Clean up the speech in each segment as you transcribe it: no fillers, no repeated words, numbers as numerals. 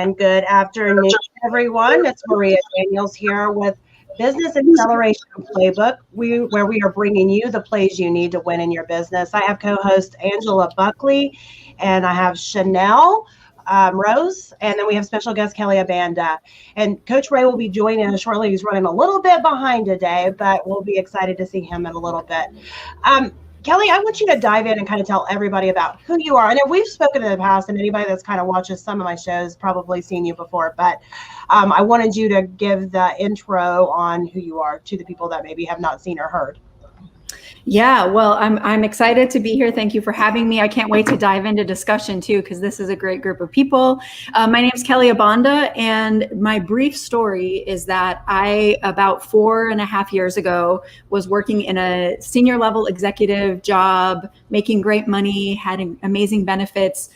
and good afternoon, everyone. It's Maria Daniels here with Business Acceleration Playbook, where we are bringing you the plays you need to win in your business. I have co-host Angela Buckley, and I have Chanel Rose, and then we have special guest Kelly Abanda. And Coach Ray will be joining us shortly. He's running a little bit behind today, but we'll be excited to see him in a little bit. Kelly, I want you to dive in and kind of tell everybody about who you are. I know we've spoken in the past, and anybody that's kind of watches some of my shows probably seen you before, but I wanted you to give the intro on who you are to the people that maybe have not seen or heard. Yeah, well, I'm excited to be here. Thank you for having me. I can't wait to dive into discussion too, because this is a great group of people. My name is Kelly Abanda, and my brief story is that I, about 4.5 years ago, was working in a senior level executive job, making great money, had amazing benefits,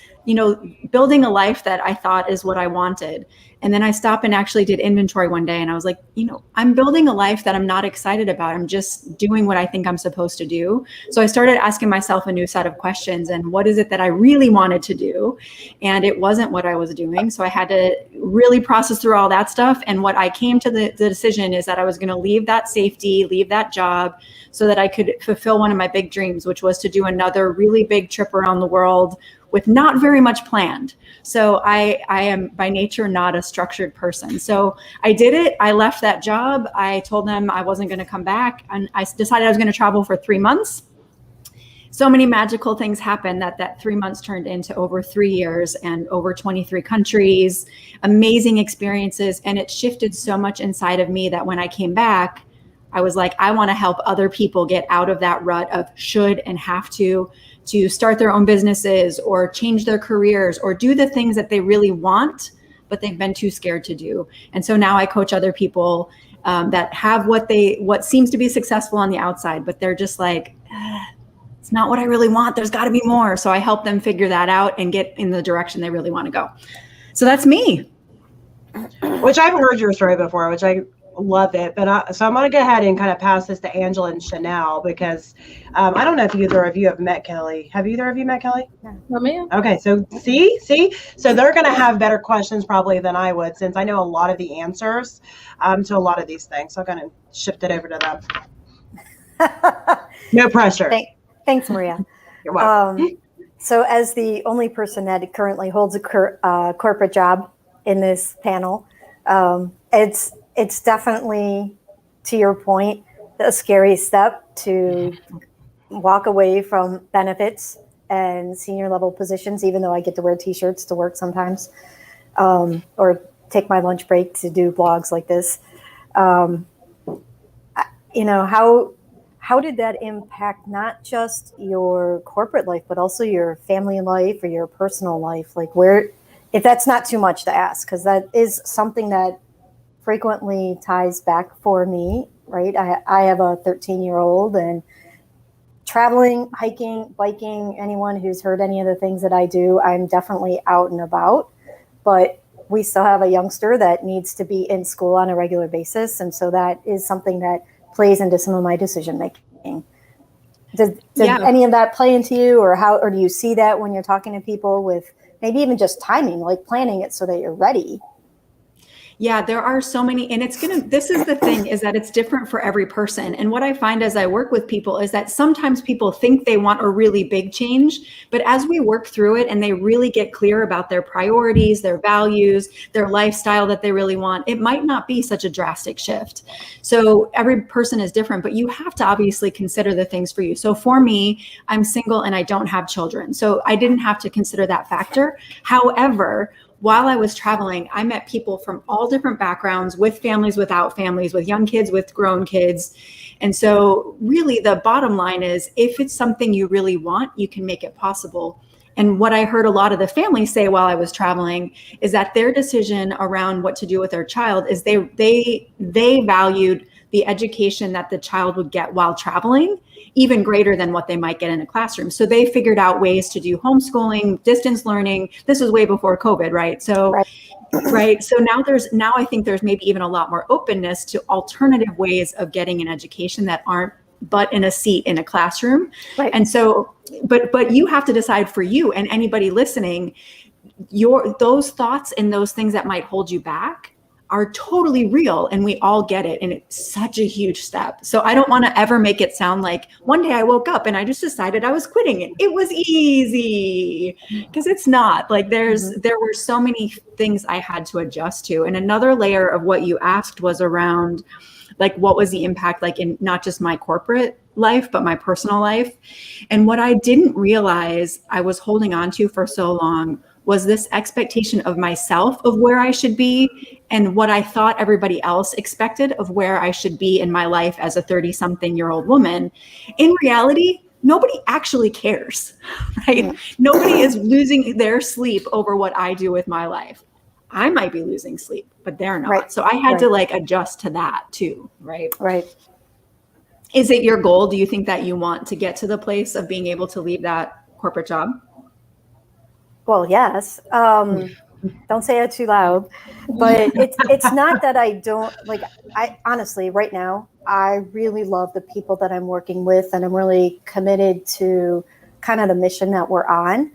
building a life that I thought is what I wanted. And then I stopped and actually did inventory one day. And I was like, I'm building a life that I'm not excited about. I'm just doing what I think I'm supposed to do. So I started asking myself a new set of questions. And what is it that I really wanted to do? And it wasn't what I was doing. So I had to really process through all that stuff. And what I came to the decision is that I was going to leave that safety, leave that job, so that I could fulfill one of my big dreams, which was to do another really big trip around the world with not very much planned. So I am by nature not a structured person. So I did it. I left that job. I told them I wasn't going to come back. And I decided I was going to travel for 3 months. So many magical things happened that 3 months turned into over 3 years and over 23 countries, amazing experiences. And it shifted so much inside of me that when I came back, I was like, I want to help other people get out of that rut of should and have to start their own businesses or change their careers or do the things that they really want, but they've been too scared to do. And so now I coach other people that have what seems to be successful on the outside, but they're just like, it's not what I really want. There's got to be more. So I help them figure that out and get in the direction they really want to go. So that's me. Which I've heard your story before, which I love it. But so I'm going to go ahead and kind of pass this to Angela and Chanel because I don't know if either of you have met Kelly. Have either of you met Kelly? No, not me. Okay, so see, so they're going to have better questions probably than I would, since I know a lot of the answers to a lot of these things. So I'm going to shift it over to them. No pressure. Thanks, Maria. You're welcome. So as the only person that currently holds a corporate job in this panel, it's definitely, to your point, a scary step to walk away from benefits and senior level positions, even though I get to wear t-shirts to work sometimes, or take my lunch break to do blogs like this. How did that impact not just your corporate life, but also your family life or your personal life? Like if that's not too much to ask, because that is something that frequently ties back for me, right? I have a 13-year-old, and traveling, hiking, biking, anyone who's heard any of the things that I do, I'm definitely out and about, but we still have a youngster that needs to be in school on a regular basis. And so that is something that plays into some of my decision making. Does any of that play into you, or do you see that when you're talking to people with maybe even just timing, like planning it so that you're ready? Yeah, there are so many, and this is the thing, is that it's different for every person. And what I find as I work with people is that sometimes people think they want a really big change, but as we work through it and they really get clear about their priorities, their values, their lifestyle that they really want, it might not be such a drastic shift. So every person is different, but you have to obviously consider the things for you. So for me, I'm single and I don't have children, so I didn't have to consider that factor. However, while I was traveling, I met people from all different backgrounds, with families, without families, with young kids, with grown kids. And so really the bottom line is, if it's something you really want, you can make it possible. And what I heard a lot of the families say while I was traveling is that their decision around what to do with their child is they valued the education that the child would get while traveling even greater than what they might get in a classroom. So they figured out ways to do homeschooling, distance learning. This was way before COVID, right? So, right. So now I think there's maybe even a lot more openness to alternative ways of getting an education that aren't but in a seat in a classroom. Right. And so, but you have to decide for you and anybody listening, those thoughts and those things that might hold you back are totally real, and we all get it. And it's such a huge step. So I don't want to ever make it sound like one day I woke up and I just decided I was quitting it. It was easy, because it's not. Like there were so many things I had to adjust to. And another layer of what you asked was around like, what was the impact, like in not just my corporate life, but my personal life. And what I didn't realize I was holding on to for so long was this expectation of myself of where I should be, and what I thought everybody else expected of where I should be in my life as a 30-something-year-old woman. In reality, nobody actually cares, right? Nobody is losing their sleep over what I do with my life. I might be losing sleep, but they're not. Right. So I had to like adjust to that too, right? Right. Is it your goal? Do you think that you want to get to the place of being able to leave that corporate job? Well, yes. Don't say it too loud, but it's not that I don't like, I honestly, right now, I really love the people that I'm working with, and I'm really committed to kind of the mission that we're on.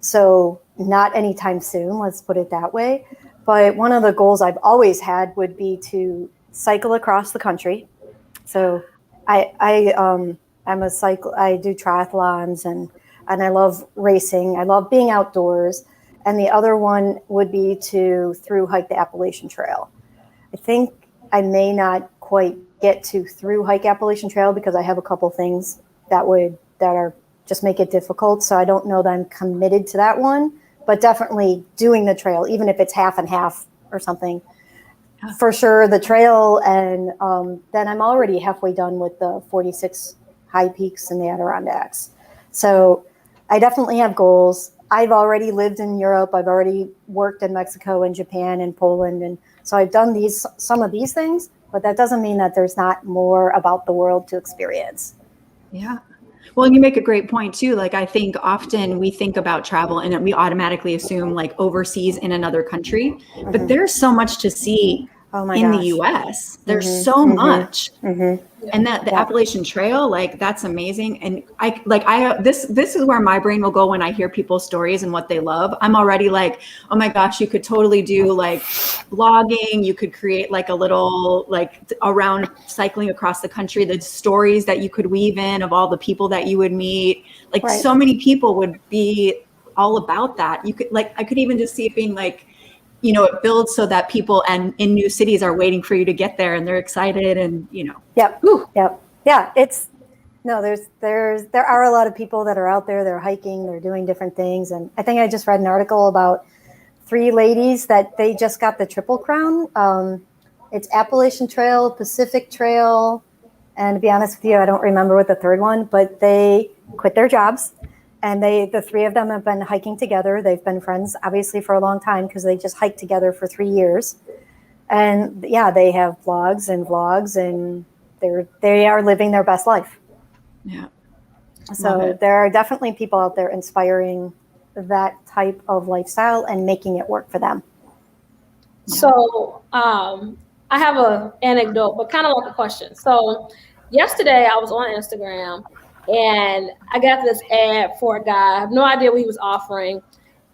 So not anytime soon, let's put it that way. But one of the goals I've always had would be to cycle across the country. So I'm a cycle, I do triathlons, and I love racing. I love being outdoors. And the other one would be to through hike the Appalachian Trail. I think I may not quite get to through hike Appalachian Trail because I have a couple things that are just make it difficult. So I don't know that I'm committed to that one, but definitely doing the trail, even if it's half and half or something. For sure, the trail, and then I'm already halfway done with the 46 high peaks in the Adirondacks. So I definitely have goals. I've already lived in Europe. I've already worked in Mexico and Japan and Poland. And so I've done some of these things, but that doesn't mean that there's not more about the world to experience. Yeah. Well, you make a great point too. Like, I think often we think about travel and we automatically assume like overseas in another country, but there's so much to see in the US. There's so much. And that the Appalachian Trail, like that's amazing. And this is where my brain will go when I hear people's stories and what they love. I'm already like, oh my gosh, you could totally do like blogging. You could create like a little like around cycling across the country, the stories that you could weave in of all the people that you would meet. Like so many people would be all about that. You could like, I could even just see it being like, you know, it builds so that people and in new cities are waiting for you to get there and they're excited and, you know. Yep. Yeah. There are a lot of people that are out there, they're hiking, they're doing different things. And I think I just read an article about 3 ladies that they just got the Triple Crown. It's Appalachian Trail, Pacific Trail. And to be honest with you, I don't remember what the third one, but they quit their jobs. And the 3 of them have been hiking together. They've been friends, obviously, for a long time because they just hiked together for 3 years. And yeah, they have blogs and vlogs, and they are living their best life. Yeah. So there are definitely people out there inspiring that type of lifestyle and making it work for them. Yeah. So I have an anecdote, but kind of like a question. So yesterday I was on Instagram. And I got this ad for a guy. I have no idea what he was offering.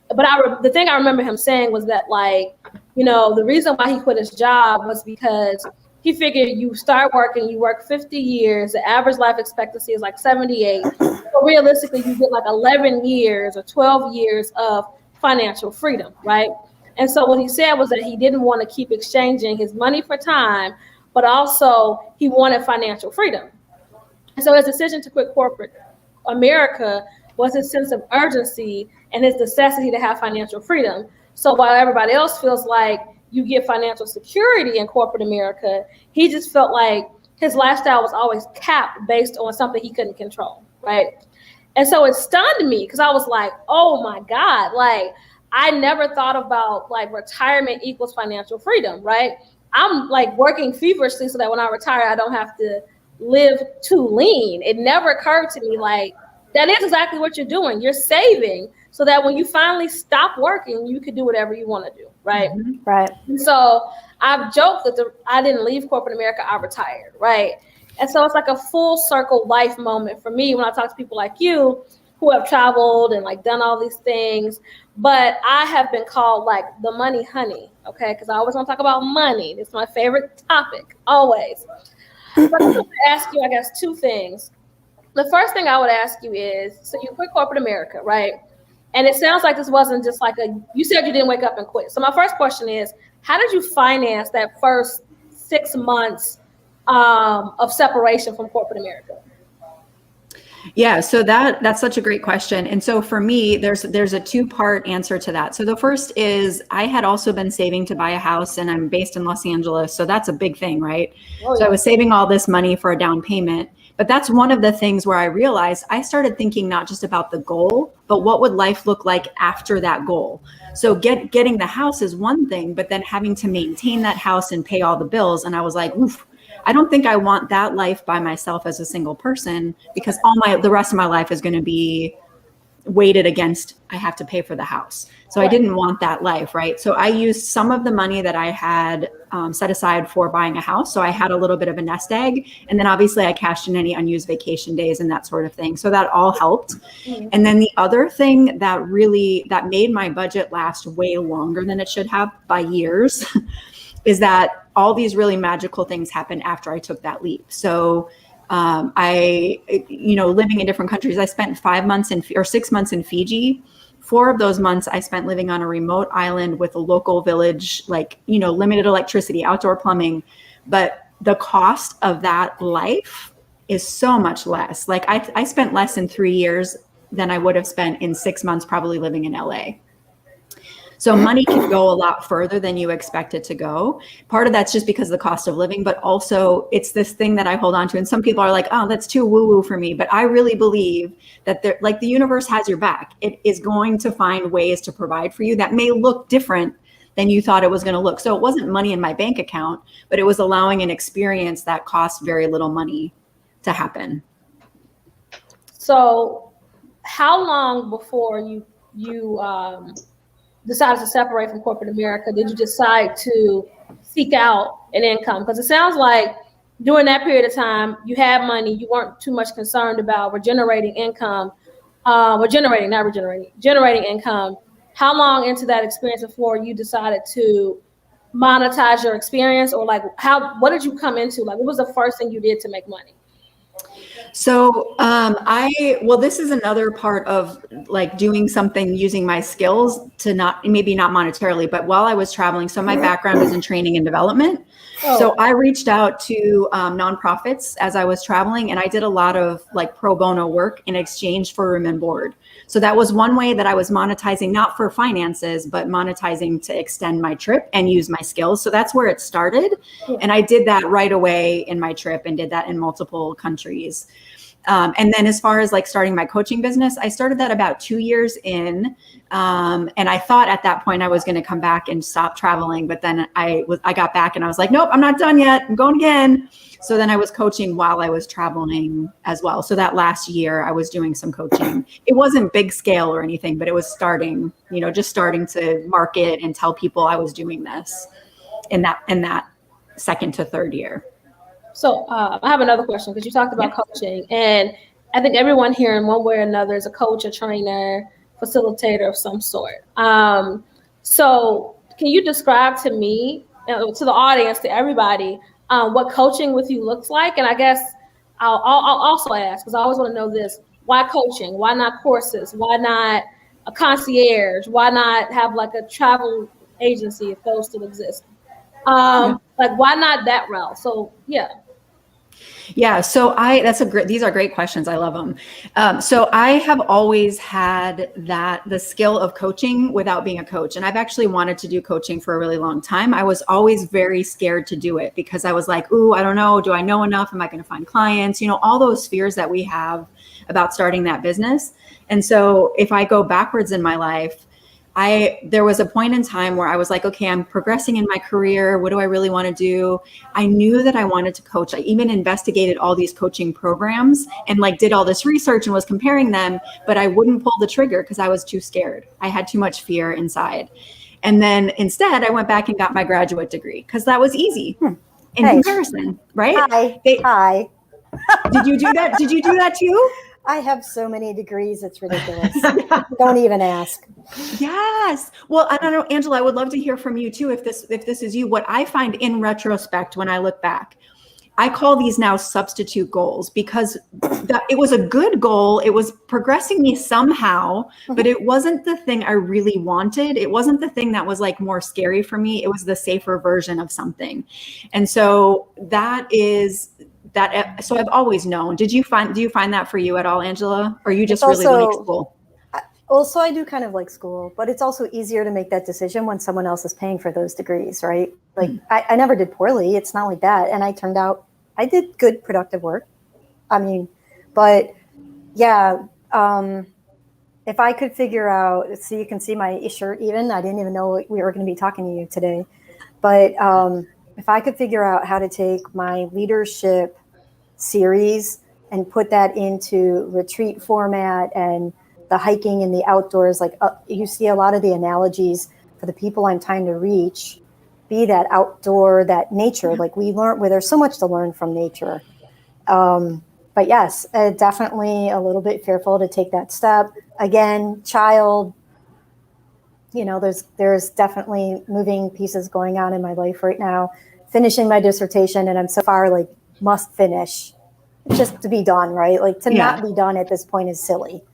But the thing I remember him saying was that, like, you know, the reason why he quit his job was because he figured you start working, you work 50 years, the average life expectancy is like 78. So realistically, you get like 11 years or 12 years of financial freedom, right? And so what he said was that he didn't want to keep exchanging his money for time, but also he wanted financial freedom. So his decision to quit corporate America was his sense of urgency and his necessity to have financial freedom. So while everybody else feels like you get financial security in corporate America, he just felt like his lifestyle was always capped based on something he couldn't control, right? And so it stunned me because I was like, oh my God, like I never thought about like retirement equals financial freedom, right? I'm like working feverishly so that when I retire, I don't have to live too lean. It never occurred to me like that is exactly what you're doing. You're saving so that when you finally stop working, you can do whatever you want to do, right? Right. And so I've joked that I didn't leave corporate America, I retired, right? And so it's like a full circle life moment for me when I talk to people like you who who have traveled and like done all these things, but I have been called like the money honey, okay? Because I always want to talk about money. It's my favorite topic, always. But I want to ask you, I guess, two things. The first thing I would ask you is, so you quit corporate America, right? And it sounds like this wasn't just like you said you didn't wake up and quit. So my first question is, how did you finance that first 6 months of separation from corporate America? Yeah, so that's such a great question. And so for me, there's a two-part answer to that. So the first is I had also been saving to buy a house, and I'm based in Los Angeles, so that's a big thing, right? Oh, yeah. So I was saving all this money for a down payment. But that's one of the things where I realized I started thinking not just about the goal, but what would life look like after that goal? So getting the house is one thing, but then having to maintain that house and pay all the bills. And I was like, oof, I don't think I want that life by myself as a single person, because the rest of my life is going to be weighted against, I have to pay for the house. So I didn't want that life, right? So I used some of the money that I had set aside for buying a house. So I had a little bit of a nest egg. And then obviously I cashed in any unused vacation days and that sort of thing. So that all helped. Mm-hmm. And then the other thing that made my budget last way longer than it should have by years is that all these really magical things happened after I took that leap. So living in different countries, I spent 6 months in Fiji. 4 of those months I spent living on a remote island with a local village, limited electricity, outdoor plumbing. But the cost of that life is so much less. Like I spent less in 3 years than I would have spent in 6 months probably living in LA. So money can go a lot further than you expect it to go. Part of that's just because of the cost of living, but also it's this thing that I hold on to. And some people are like, oh, that's too woo-woo for me. But I really believe that the universe has your back. It is going to find ways to provide for you that may look different than you thought it was going to look. So it wasn't money in my bank account, but it was allowing an experience that cost very little money to happen. So how long before you decided to separate from corporate America did you decide to seek out an income? Because it sounds like during that period of time, you had money, you weren't too much concerned about generating income. Generating income. How long into that experience before you decided to monetize your experience, or what did you come into? What was the first thing you did to make money? So this is another part of doing something using my skills to maybe not monetarily, but while I was traveling. So my background is in training and development. Oh. So I reached out to nonprofits as I was traveling, and I did a lot of pro bono work in exchange for room and board. So that was one way that I was monetizing, not for finances, but monetizing to extend my trip and use my skills. So that's where it started. Yeah. And I did that right away in my trip and did that in multiple countries. And then as far as starting my coaching business, I started that about 2 years in. And I thought at that point I was going to come back and stop traveling. But then I got back and I was like, nope, I'm not done yet. I'm going again. So then I was coaching while I was traveling as well. So that last year I was doing some coaching. It wasn't big scale or anything, but it was starting to market and tell people I was doing this in that second to third year. So I have another question, because you talked about coaching, and I think everyone here in one way or another is a coach, a trainer, facilitator of some sort. So can you describe to me, to the audience, to everybody, what coaching with you looks like? And I guess I'll also ask, because I always want to know this, why coaching? Why not courses? Why not a concierge? Why not have a travel agency if those still exist? Why not that route? So Yeah. So these are great questions. I love them. So I have always had the skill of coaching without being a coach. And I've actually wanted to do coaching for a really long time. I was always very scared to do it because I was like, ooh, I don't know. Do I know enough? Am I going to find clients? All those fears that we have about starting that business. And so if I go backwards in my life, there was a point in time where I was like, okay, I'm progressing in my career. What do I really want to do? I knew that I wanted to coach. I even investigated all these coaching programs and did all this research and was comparing them, but I wouldn't pull the trigger because I was too scared. I had too much fear inside. And then instead I went back and got my graduate degree because that was easy in comparison, right? Hi. Did you do that? Did you do that too? I have so many degrees, it's ridiculous. Don't even ask. Yes. Well, I don't know, Angela, I would love to hear from you too, if this is you. What I find in retrospect, when I look back, I call these now substitute goals, because it was a good goal. It was progressing me somehow, but it wasn't the thing I really wanted. It wasn't the thing that was like more scary for me. It was the safer version of something. And so that is that. So I've always known. Do you find that for you at all, Angela? Or you just really like school? Also, I do kind of like school, but it's also easier to make that decision when someone else is paying for those degrees, right? Like I never did poorly. It's not like that. And I did good, productive work. I mean, but yeah, if I could figure out, so you can see my shirt even, I didn't even know we were going to be talking to you today. But if I could figure out how to take my leadership series and put that into retreat format and the hiking in the outdoors, like you see a lot of the analogies for the people I'm trying to reach, be that outdoor, that nature, like we learn where there's so much to learn from nature. But yes, definitely a little bit fearful to take that step. Again, child, there's definitely moving pieces going on in my life right now, finishing my dissertation, and I'm so far like must finish just to be done, right? Like to not be done at this point is silly.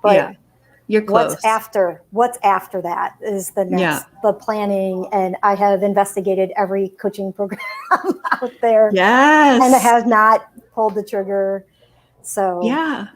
But you're close. What's after that is the next, the planning. And I have investigated every coaching program out there. Yes. And I have not pulled the trigger. So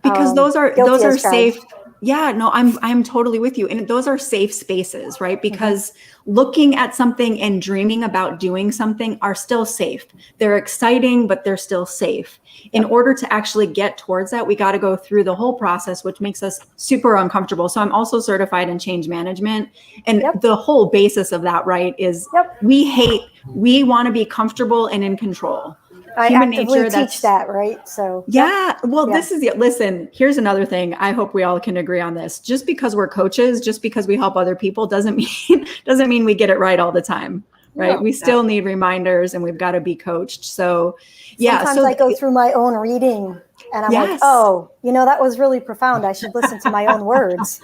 because those are safe. Yeah, no, I'm totally with you. And those are safe spaces, right? Because looking at something and dreaming about doing something are still safe. They're exciting, but they're still safe. In order to actually get towards that, we got to go through the whole process, which makes us super uncomfortable. So I'm also certified in change management. And the whole basis of that, right, is we want to be comfortable and in control. I actively teach that, right? So this is it. Listen, here's another thing. I hope we all can agree on this. Just because we're coaches, just because we help other people doesn't mean we get it right all the time, right? No, we still need reminders, and we've got to be coached. So sometimes I go through my own reading and I'm like, oh, that was really profound. I should listen to my own words.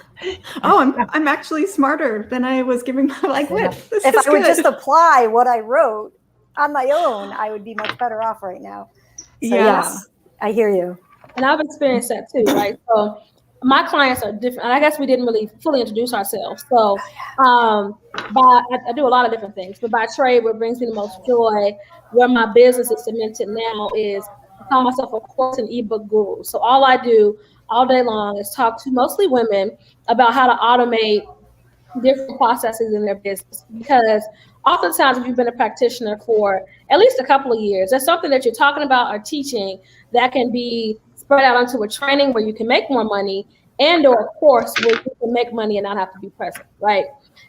I'm actually smarter than I was giving my If I would just apply what I wrote on my own, I would be much better off right now. So yes, I hear you. And I've experienced that too, right? So my clients are different. And I guess we didn't really fully introduce ourselves. So I do a lot of different things, but by trade, what brings me the most joy, where my business is cemented now, is I call myself a course and ebook guru. So all I do all day long is talk to mostly women about how to automate different processes in their business. Because oftentimes, if you've been a practitioner for at least a couple of years, there's something that you're talking about or teaching that can be spread out into a training where you can make more money, and or a course where you can make money and not have to be present, right?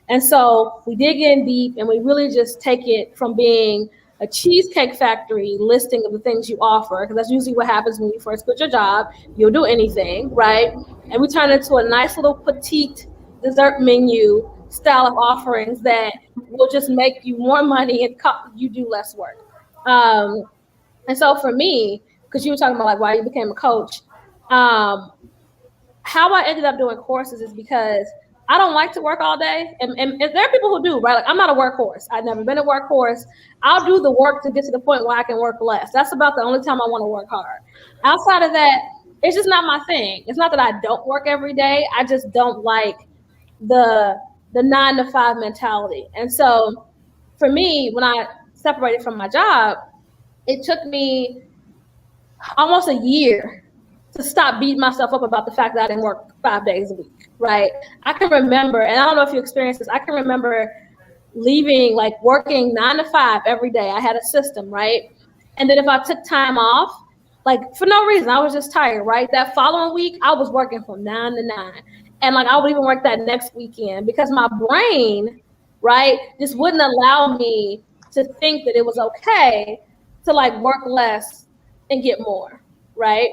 And so we dig in deep, and we really just take it from being a Cheesecake Factory listing of the things you offer, because that's usually what happens when you first quit your job. You'll do anything, right? And we turn it into a nice little petite dessert menu style of offerings that will just make you more money and you do less work. And so for me, because you were talking about like why you became a coach, how I ended up doing courses is because I don't like to work all day. And there are people who do, right? Like I'm not a workhorse. I've never been a workhorse. I'll do the work to get to the point where I can work less. That's about the only time I want to work hard. Outside of that, it's just not my thing. It's not that I don't work every day. I just don't like the 9-to-5 mentality. And so for me, when I separated from my job, it took me almost a year to stop beating myself up about the fact that I didn't work 5 days a week, right? I can remember, and I don't know if you experienced this, I can remember leaving, like working 9 to 5 every day. I had a system, right? And then if I took time off, like for no reason, I was just tired, right? That following week, I was working from 9 to 9. And like I would even work that next weekend because my brain, right, just wouldn't allow me to think that it was okay to like work less and get more, right?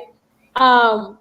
And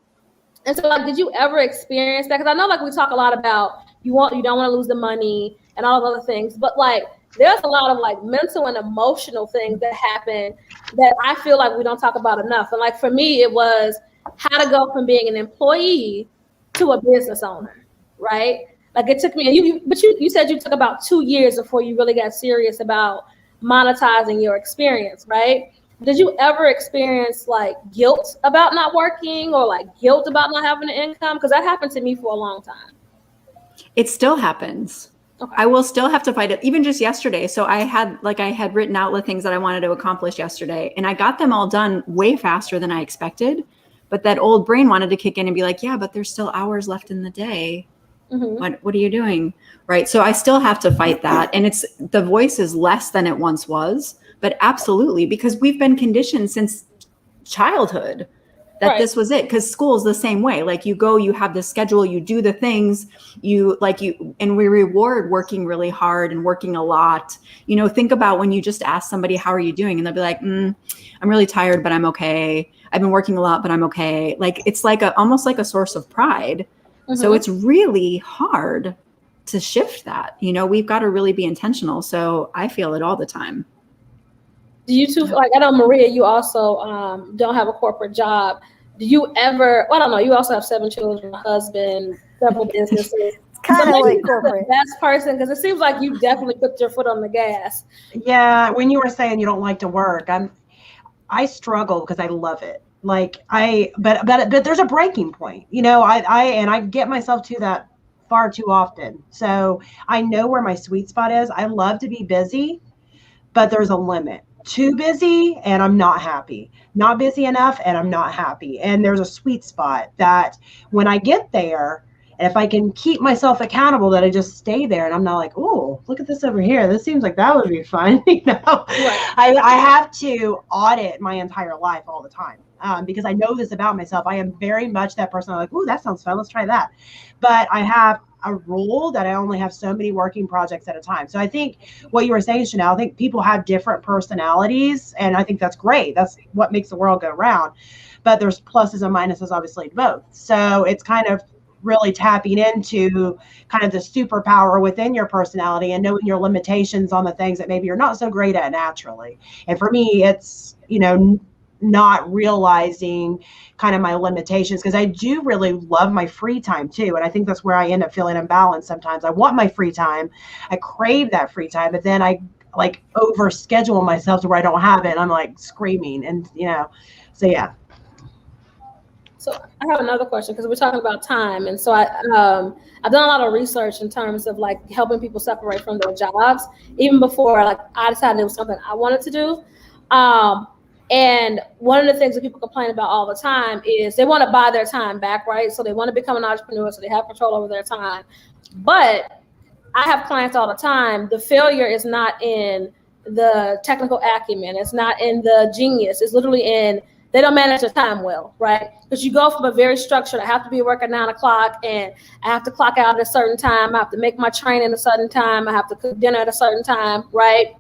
so like, did you ever experience that? Because I know like we talk a lot about you don't want to lose the money and all of other things, but like there's a lot of like mental and emotional things that happen that I feel like we don't talk about enough. And like for me, it was how to go from being an employee to a business owner, right? Like it took me, but you said you took about 2 years before you really got serious about monetizing your experience, right? Did you ever experience like guilt about not working or like guilt about not having an income? Because that happened to me for a long time. It still happens. Okay. I will still have to fight it, even just yesterday. So I had written out the things that I wanted to accomplish yesterday, and I got them all done way faster than I expected. But that old brain wanted to kick in and be like, yeah, but there's still hours left in the day. Mm-hmm. What are you doing? Right. So I still have to fight that. And the voice is less than it once was, but absolutely, because we've been conditioned since childhood that this was it. Because school is the same way. Like you go, you have the schedule, you do the things and we reward working really hard and working a lot. Think about when you just ask somebody, how are you doing? And they'll be like, I'm really tired, but I'm okay. I've been working a lot, but I'm okay. Like, it's like almost like a source of pride. Mm-hmm. So it's really hard to shift that. We've got to really be intentional. So I feel it all the time. Do you two, like, I know, Maria, you also don't have a corporate job. Do you ever, well, I don't know, you also have 7 children, a husband, several businesses. It's kind of like corporate. The best person, because it seems like you definitely put your foot on the gas. Yeah, when you were saying you don't like to work, I struggle because I love it. Like but there's a breaking point, I get myself to that far too often. So I know where my sweet spot is. I love to be busy, but there's a limit. Too busy and I'm not happy. Not busy enough and I'm not happy. And there's a sweet spot that when I get there, and if I can keep myself accountable, that I just stay there and I'm not like, oh, look at this over here. This seems like that would be fun. Right. I have to audit my entire life all the time because I know this about myself. I am very much that person. I'm like, oh, that sounds fun. Let's try that. But I have a rule that I only have so many working projects at a time. So I think what you were saying, Chanel, I think people have different personalities, and I think that's great. That's what makes the world go round. But there's pluses and minuses, obviously, to both. So it's kind of really tapping into kind of the superpower within your personality and knowing your limitations on the things that maybe you're not so great at naturally. And for me, it's, not realizing kind of my limitations, because I do really love my free time too. And I think that's where I end up feeling imbalanced sometimes. I want my free time. I crave that free time, but then I like over schedule myself to where I don't have it. And I'm like screaming and, so yeah. So I have another question, because we're talking about time. And so I've done a lot of research in terms of like helping people separate from their jobs, even before like I decided it was something I wanted to do. And one of the things that people complain about all the time is they want to buy their time back, right? So they want to become an entrepreneur, so they have control over their time. But I have clients all the time. The failure is not in the technical acumen. It's not in the genius. It's literally in they don't manage their time well, right? Because you go from a very structured, I have to be at work at 9 o'clock and I have to clock out at a certain time. I have to make my train at a certain time. I have to cook dinner at a certain time, right?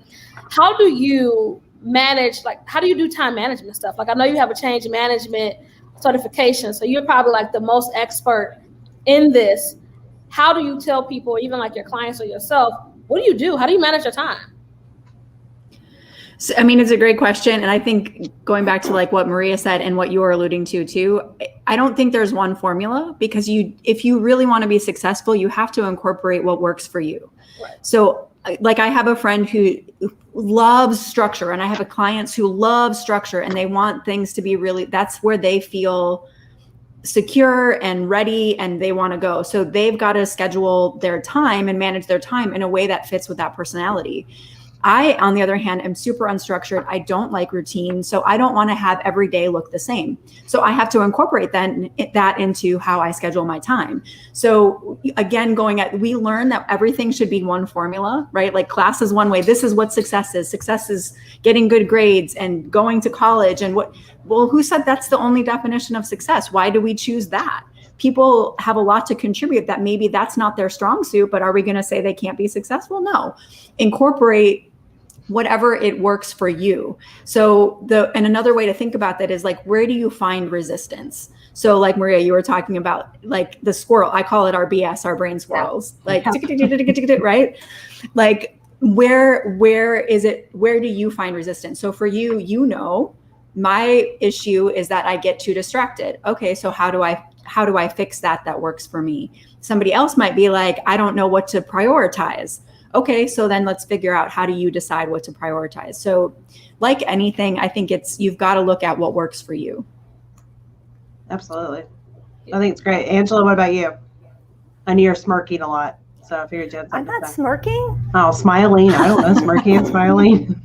How do you manage, like, how do you do time management stuff? Like, I know you have a change management certification, so you're probably like the most expert in this. How do you tell people, even like your clients or yourself, what do you do? How do you manage your time? So, I mean, it's a great question. And I think going back to like what Maria said and what you were alluding to too, I don't think there's one formula, because if you really want to be successful, you have to incorporate what works for you. Right. So like I have a friend who loves structure, and I have clients who love structure, and they want things to be really, that's where they feel secure and ready and they want to go. So they've got to schedule their time and manage their time in a way that fits with that personality. I, on the other hand, am super unstructured. I don't like routine. So I don't want to have every day look the same. So I have to incorporate that into how I schedule my time. So again, we learn that everything should be one formula, right? Like class is one way. This is what success is. Success is getting good grades and going to college. And who said that's the only definition of success? Why do we choose that? People have a lot to contribute that maybe that's not their strong suit, but are we going to say they can't be successful? No. Incorporate whatever it works for you. So and another way to think about that is like, where do you find resistance? So like Maria, you were talking about like the squirrel, I call it our BS, our brain squirrels, like, right? Like where do you find resistance? So for you, My issue is that I get too distracted. Okay, so how do I fix that works for me? Somebody else might be like, I don't know what to prioritize. Okay, so then let's figure out, how do you decide what to prioritize? So like anything, I think you've got to look at what works for you. Absolutely. I think it's great. Angela, what about you? I know you're smirking a lot. So I figured Jen's I'm not smirking. Oh, smiling. I don't know, smirking and smiling.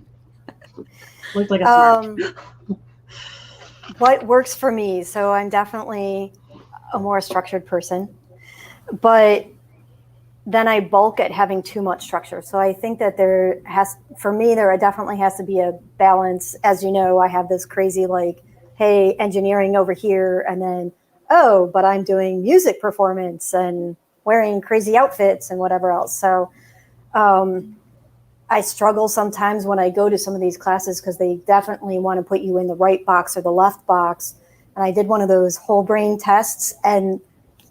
Looks like a smirk. What works for me? So I'm definitely a more structured person, but then I bulk at having too much structure. So I think that there definitely has to be a balance. As you know, I have this crazy, like, hey, engineering over here, and then, oh, but I'm doing music performance and wearing crazy outfits and whatever else. So I struggle sometimes when I go to some of these classes because they definitely want to put you in the right box or the left box. And I did one of those whole brain tests, and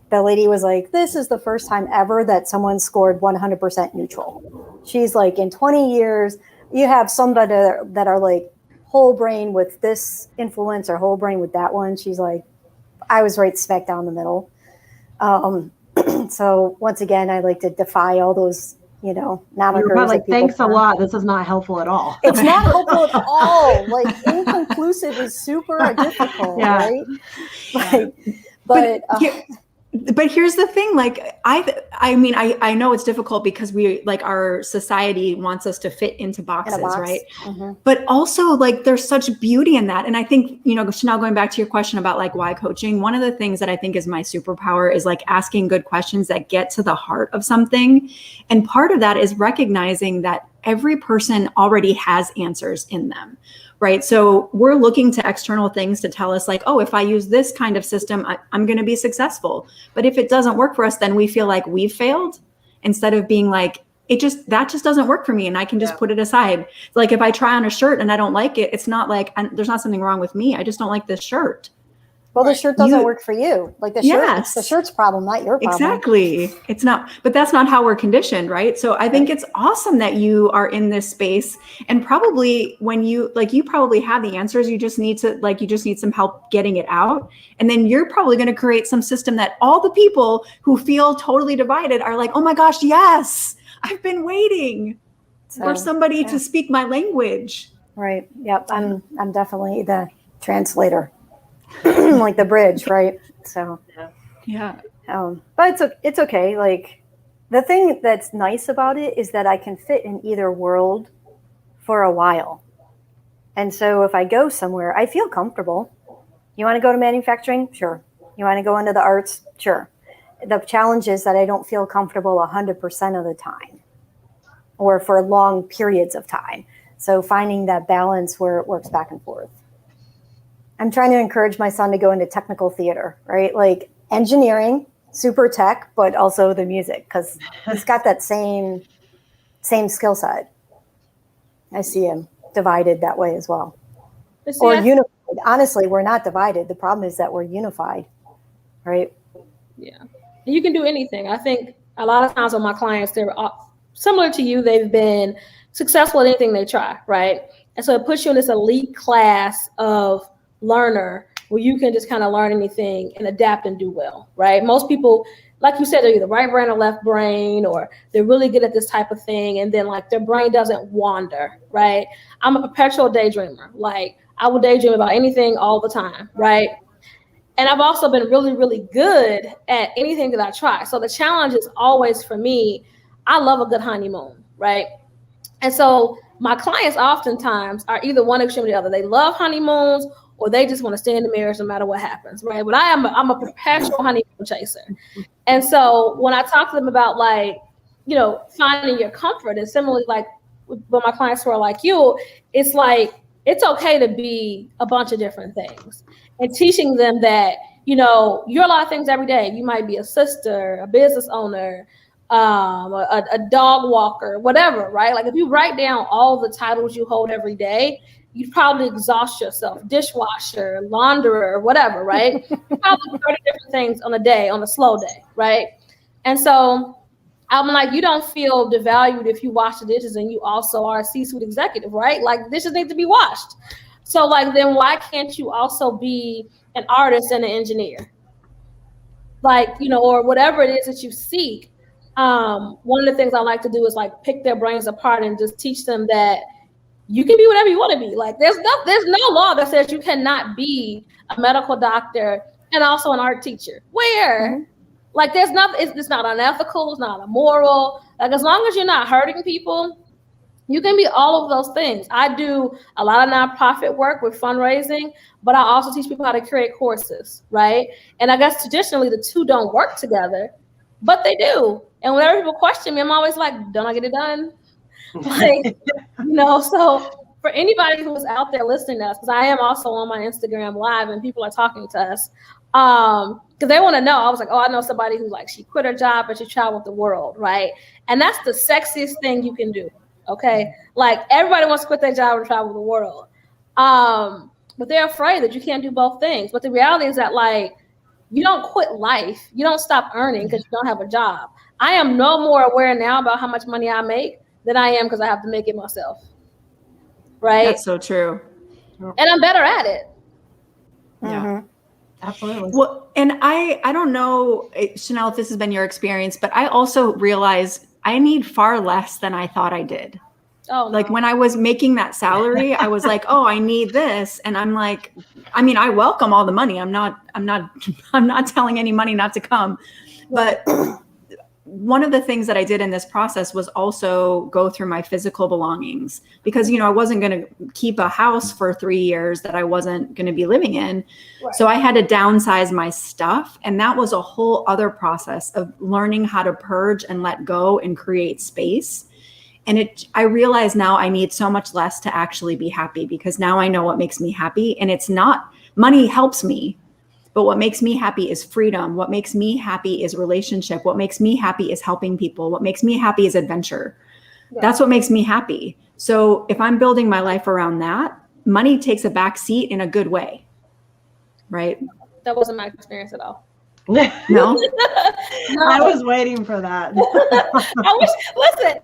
the lady was like, this is the first time ever that someone scored 100% neutral. She's like, in 20 years, you have some that are like whole brain with this influence or whole brain with that one. She's like, I was right smack down the middle. So once again, I like to defy all those, monikers. You're like, thanks a lot. This is not helpful at all. It's not helpful at all. Like, inconclusive is super difficult, right? But here's the thing, like, I know it's difficult because our society wants us to fit into boxes, right? Mm-hmm. But also, like, there's such beauty in that. And I think, Chanel, going back to your question about like why coaching, one of the things that I think is my superpower is like asking good questions that get to the heart of something. And part of that is recognizing that every person already has answers in them. Right. So we're looking to external things to tell us like, oh, if I use this kind of system, I'm going to be successful. But if it doesn't work for us, then we feel like we've failed instead of being like, that just doesn't work for me. And I can just put it aside. Like if I try on a shirt and I don't like it, it's not like there's not something wrong with me. I just don't like this shirt. Well, the shirt doesn't work for you. Like the shirt's problem, not your problem. Exactly. It's not, but that's not how we're conditioned, right? So I think it's awesome that you are in this space, and probably when you probably have the answers, you just need some help getting it out. And then you're probably going to create some system that all the people who feel totally divided are like, oh my gosh, yes, I've been waiting for somebody to speak my language. Right. Yep. I'm definitely the translator. Like the bridge, right? So yeah. But it's okay. Like, the thing that's nice about it is that I can fit in either world for a while. And so if I go somewhere, I feel comfortable. You want to go to manufacturing? Sure. You want to go into the arts? Sure. The challenge is that I don't feel comfortable 100% of the time or for long periods of time. So finding that balance where it works back and forth. I'm trying to encourage my son to go into technical theater, right? Like engineering, super tech, but also the music, because he's got that same skill set. I see him divided that way as well. Or unified. Honestly, we're not divided. The problem is that we're unified, right? Yeah. You can do anything. I think a lot of times with my clients, they're similar to you. They've been successful at anything they try, right? And so it puts you in this elite class of learner where you can just kind of learn anything and adapt and do well, right? Most people, like you said, they're either right brain or left brain, or they're really good at this type of thing, and then like their brain doesn't wander, right? I'm a perpetual daydreamer. Like, I will daydream about anything all the time, right? And I've also been really, really good at anything that I try. So the challenge is always, for me, I love a good honeymoon, right? And so my clients oftentimes are either one extreme or the other. They love honeymoons, or they just want to stay in the marriage no matter what happens, right? But I'm a perpetual honeymoon chaser. And so when I talk to them about like, finding your comfort, and similarly like with my clients who are like you, it's like, it's okay to be a bunch of different things, and teaching them that, you're a lot of things every day. You might be a sister, a business owner, a dog walker, whatever, right? Like if you write down all the titles you hold every day, you'd probably exhaust yourself. Dishwasher, launderer, whatever, right? Probably 30 different things on a slow day, right? And so I'm like, you don't feel devalued if you wash the dishes and you also are a C-suite executive, right? Like, dishes need to be washed. So like, then why can't you also be an artist and an engineer? Like, you know, or whatever it is that you seek. One of the things I like to do is like pick their brains apart and just teach them that you can be whatever you want to be. Like there's no law that says you cannot be a medical doctor and also an art teacher. Where? Mm-hmm. Like there's nothing, it's not unethical, it's not immoral. Like as long as you're not hurting people, you can be all of those things. I do a lot of nonprofit work with fundraising, but I also teach people how to create courses, right? And I guess traditionally the two don't work together, but they do. And whenever people question me, I'm always like, don't I get it done? Like, you know, so for anybody who is out there listening to us, because I am also on my Instagram live and people are talking to us, because they want to know. I was like, oh, I know somebody who like, she quit her job but she traveled the world, right? And that's the sexiest thing you can do. Okay, like everybody wants to quit their job and travel the world, but they're afraid that you can't do both things. But the reality is that like you don't quit life, you don't stop earning because you don't have a job. I am no more aware now about how much money I make than I am because I have to make it myself. Right? That's so true. And I'm better at it. Yeah. Mm-hmm. Absolutely. Well, and I don't know, Chanel, if this has been your experience, but I also realize I need far less than I thought I did. Oh, like when I was making that salary, I was like, oh, I need this. And I'm like, I mean, I welcome all the money. I'm not telling any money not to come. But one of the things that I did in this process was also go through my physical belongings because, you know, I wasn't going to keep a house for 3 years that I wasn't going to be living in. Right. So I had to downsize my stuff. And that was a whole other process of learning how to purge and let go and create space. And I realize now I need so much less to actually be happy because now I know what makes me happy. And it's not, money helps me. But what makes me happy is freedom. What makes me happy is relationship. What makes me happy is helping people. What makes me happy is adventure. Yeah. That's what makes me happy. So if I'm building my life around that, money takes a back seat in a good way, right? That wasn't my experience at all. No? No. I was waiting for that. Listen,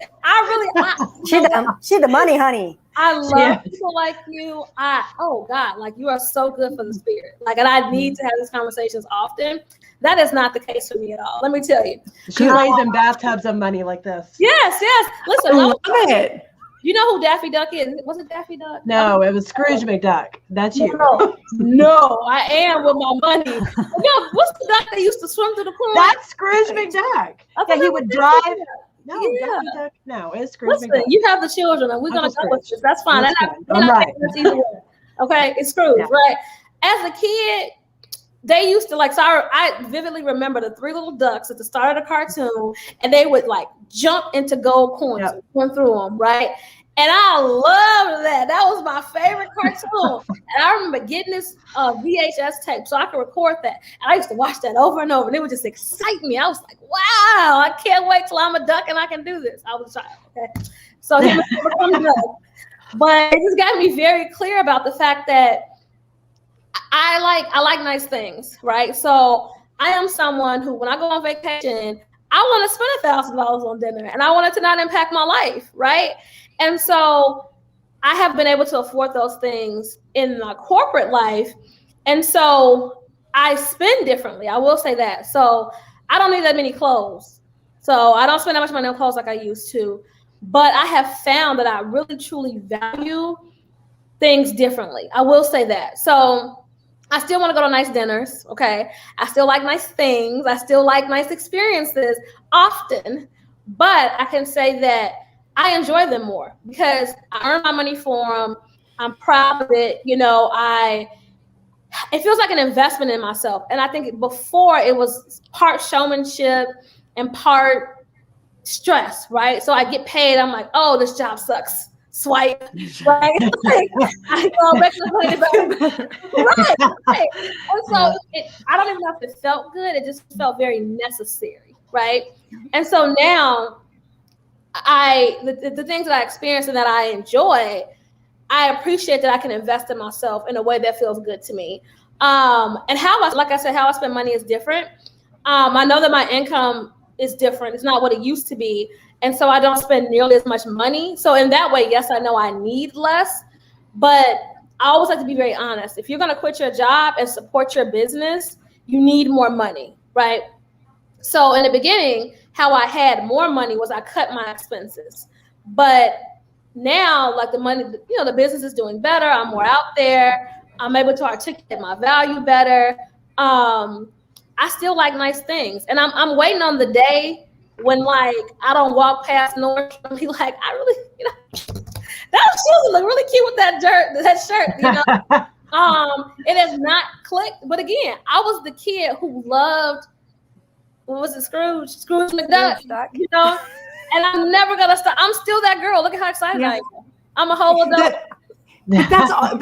she the money, honey. I love people like you. Oh God, like you are so good for the spirit. Like, and I need to have these conversations often. That is not the case for me at all. Let me tell you. She lays in bathtubs of money like this. Yes. Listen, I love it. You know who Daffy Duck is? Was it Daffy Duck? No, it was Scrooge McDuck. That's you. No, I am with my money. Yo, what's the duck that used to swim through the pool? That's Scrooge McDuck. Yeah, he would drive. No, Daffy Duck. No, it's Scrooge McDuck. You have the children, and we're going to go with this. That's fine. I'm right. Okay, it's Scrooge, right? As a kid, they used to like, so I vividly remember the three little ducks at the start of the cartoon, and they would like jump into gold coins and swim through them, right? And I loved that. That was my favorite cartoon. And I remember getting this VHS tape so I could record that. And I used to watch that over and over, and it would just excite me. I was like, wow, I can't wait till I'm a duck and I can do this. I was a child, okay? So he was becoming a duck. But it just got me very clear about the fact that I like nice things, right? So I am someone who, when I go on vacation, I want to spend $1,000 on dinner, and I want it to not impact my life, right? And so I have been able to afford those things in my corporate life. And so I spend differently. I will say that. So I don't need that many clothes. So I don't spend that much money on clothes like I used to. But I have found that I really, truly value things differently. I will say that. So I still want to go to nice dinners. Okay. I still like nice things. I still like nice experiences often. But I can say that I enjoy them more because I earn my money for them. I'm proud of it. You know, it feels like an investment in myself. And I think before it was part showmanship and part stress, right? So I get paid. I'm like, oh, this job sucks. Swipe, right? I go back to the right. And so I don't even know if it felt good. It just felt very necessary, right? And so now the things that I experience and that I enjoy, I appreciate that I can invest in myself in a way that feels good to me. And how I spend money is different. I know that my income is different. It's not what it used to be. And so I don't spend nearly as much money. So in that way, yes, I know I need less, but I always like to be very honest. If you're going to quit your job and support your business, you need more money, right? So in the beginning, how I had more money was I cut my expenses. But now, like the money, the business is doing better. I'm more out there. I'm able to articulate my value better. I still like nice things. And I'm waiting on the day when, like, I don't walk past Nordstrom and be like, I really, that shoes look really cute with that shirt, It has not clicked. But again, I was the kid who loved, what was it, Scrooge McDuck, and I'm never gonna stop. I'm still that girl. Look at how excited I am. I'm a whole adult. But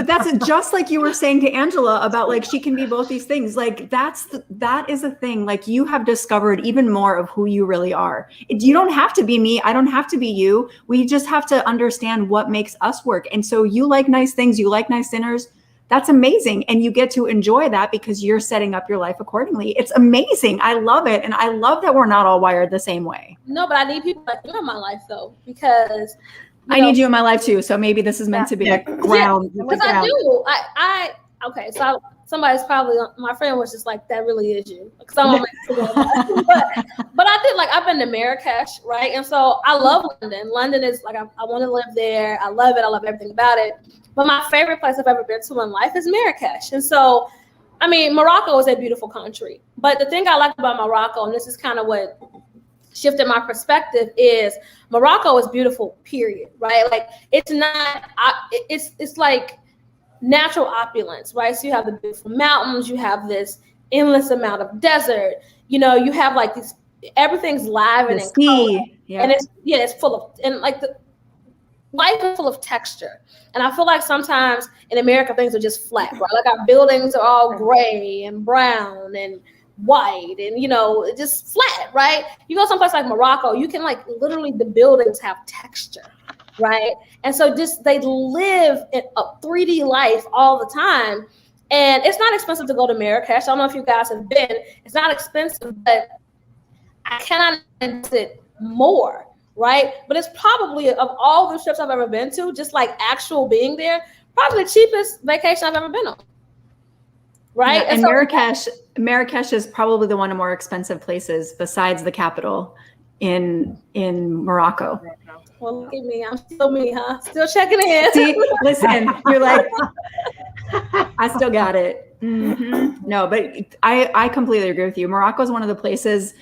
that's just like you were saying to Angela about, like, she can be both these things. Like, that is a thing. Like, you have discovered even more of who you really are. You don't have to be me. I don't have to be you. We just have to understand what makes us work. And so you like nice things. You like nice dinners. That's amazing. And you get to enjoy that because you're setting up your life accordingly. It's amazing. I love it. And I love that we're not all wired the same way. No, but I need people like you in my life, though, because I need you in my life too. So maybe this is meant to be like ground. Because I do. Okay. So somebody's probably, my friend was just like, that really is you. Because I'm on but I did, like, I've been to Marrakesh, right? And so I love London. London is like, I want to live there. I love it. I love everything about it. But my favorite place I've ever been to in life is Marrakesh. And so, I mean, Morocco is a beautiful country. But the thing I like about Morocco, and this is kind of what shifted my perspective, is Morocco is beautiful, period, right? Like, it's not, it's like natural opulence, right? So you have the beautiful mountains, you have this endless amount of desert, you have like these, everything's live and in color. Yeah. And it's full of, and like the life is full of texture. And I feel like sometimes in America, things are just flat, right? Like our buildings are all gray and brown and white and, just flat, right? You go someplace like Morocco, you can, like, literally the buildings have texture, right? And so just they live in a 3D life all the time. And it's not expensive to go to Marrakesh. I don't know if you guys have been. It's not expensive, but I cannot visit more, right? But it's probably, of all the trips I've ever been to, just like actual being there, probably the cheapest vacation I've ever been on. Right. Yeah, and so, Marrakesh is probably the one of the more expensive places besides the capital in Morocco. Well, look at me. I'm still me, huh? Still checking in. See, listen, you're like, I still got it. Mm-hmm. No, but I completely agree with you. Morocco is one of the places.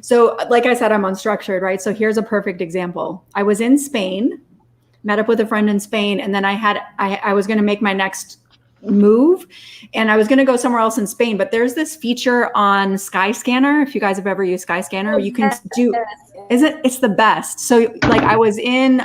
So like I said, I'm unstructured, right? So here's a perfect example. I was in Spain, met up with a friend in Spain, and then I was going to make my next move and I was going to go somewhere else in Spain, but there's this feature on Skyscanner. If you guys have ever used Skyscanner, you can do, it's the best. So like I was in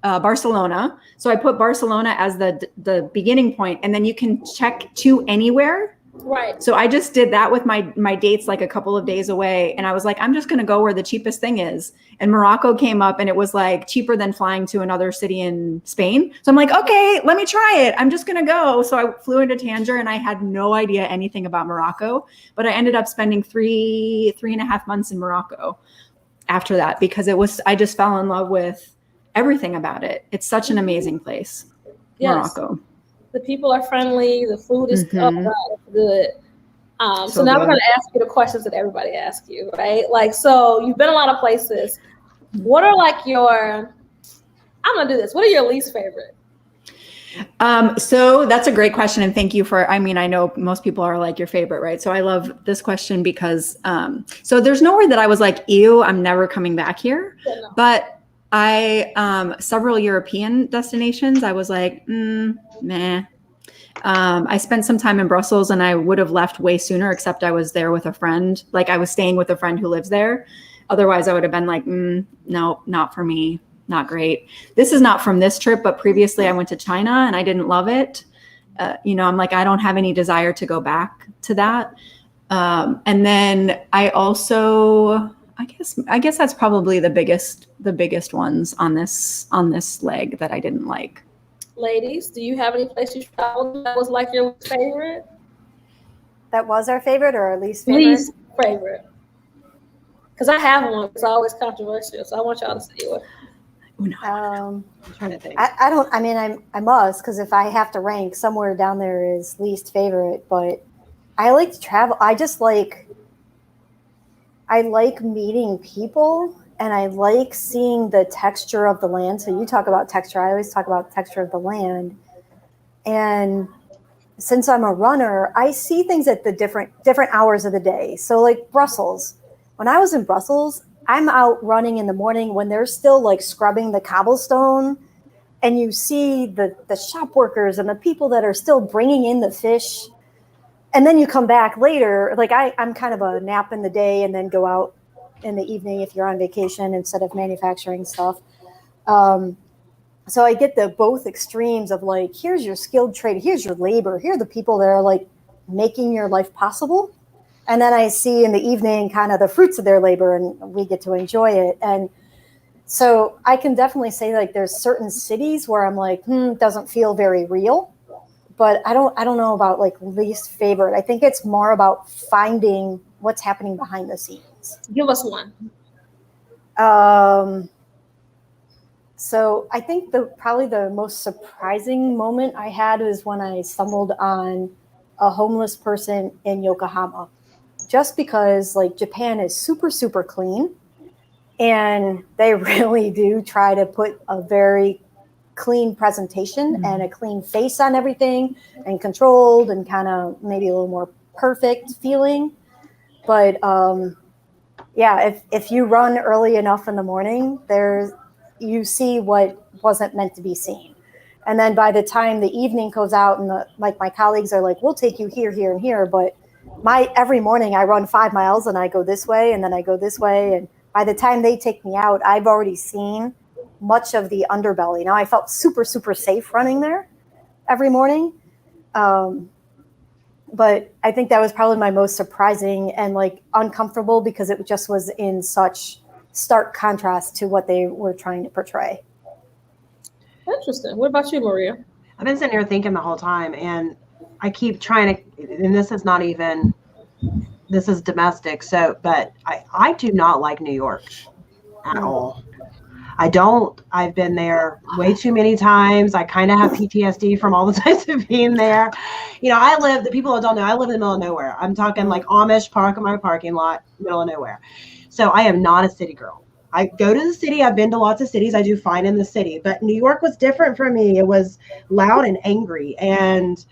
Barcelona. So I put Barcelona as the beginning point, and then you can check to anywhere. Right. So I just did that with my dates, like a couple of days away. And I was like, I'm just going to go where the cheapest thing is. And Morocco came up and it was like cheaper than flying to another city in Spain. So I'm like, okay, let me try it. I'm just going to go. So I flew into Tangier and I had no idea anything about Morocco, but I ended up spending three and a half months in Morocco after that, because I just fell in love with everything about it. It's such an amazing place. Yes. Morocco. The people are friendly. The food is good. So now good. we're going to ask you the questions that everybody asks you, right? Like, so you've been a lot of places. What are like I'm going to do this. What are your least favorite? So that's a great question. And thank you I know most people are like your favorite, right? So I love this question because, so there's nowhere that I was like, ew, I'm never coming back here. Yeah, no. But several European destinations, I was like, meh. I spent some time in Brussels and I would have left way sooner, except I was there with a friend. Like I was staying with a friend who lives there. Otherwise I would have been like, no, not for me. Not great. This is not from this trip, but previously I went to China and I didn't love it. I'm like, I don't have any desire to go back to that. And then I also, I guess that's probably the biggest ones on this leg that I didn't like. Ladies, do you have any place you traveled that was like your least favorite? That was our favorite or our least favorite? Least favorite. Because I have one. It's always controversial, so I want y'all to see it. I'm trying to think. I don't, I mean, I must, because if I have to rank, somewhere down there is least favorite, but I like to travel. I like meeting people, and I like seeing the texture of the land. So you talk about texture. I always talk about texture of the land. And since I'm a runner, I see things at the different hours of the day. So like Brussels, when I was in Brussels, I'm out running in the morning when they're still like scrubbing the cobblestone, and you see the shop workers and the people that are still bringing in the fish. And then you come back later. Like I'm kind of a nap in the day and then go out in the evening if you're on vacation instead of manufacturing stuff. So I get the both extremes of like, here's your skilled trade, here's your labor, here are the people that are like making your life possible. And then I see in the evening kind of the fruits of their labor, and we get to enjoy it. And so I can definitely say like there's certain cities where I'm like, it doesn't feel very real. But I don't know about like least favorite. I think it's more about finding what's happening behind the scenes. Give us one. So I think probably the most surprising moment I had was when I stumbled on a homeless person in Yokohama, just because like Japan is super, super clean, and they really do try to put a very clean presentation and a clean face on everything, and controlled and kind of maybe a little more perfect feeling. But yeah, if you run early enough in the morning, you see what wasn't meant to be seen. And then by the time the evening goes out and like my colleagues are like, we'll take you here, here, and here. But every morning I run 5 miles and I go this way and then I go this way. And by the time they take me out, I've already seen much of the underbelly. Now I felt super, super safe running there every morning. But I think that was probably my most surprising and like uncomfortable, because it just was in such stark contrast to what they were trying to portray. Interesting. What about you, Maria? I've been sitting here thinking the whole time, and I keep trying to, and this is not even, this is domestic. So, but I do not like New York at all. I don't. I've been there way too many times. I kind of have PTSD from all the times of being there. You know, the people that don't know, I live in the middle of nowhere. I'm talking like Amish, park in my parking lot, middle of nowhere. So I am not a city girl. I go to the city. I've been to lots of cities. I do fine in the city. But New York was different for me. It was loud and angry. And,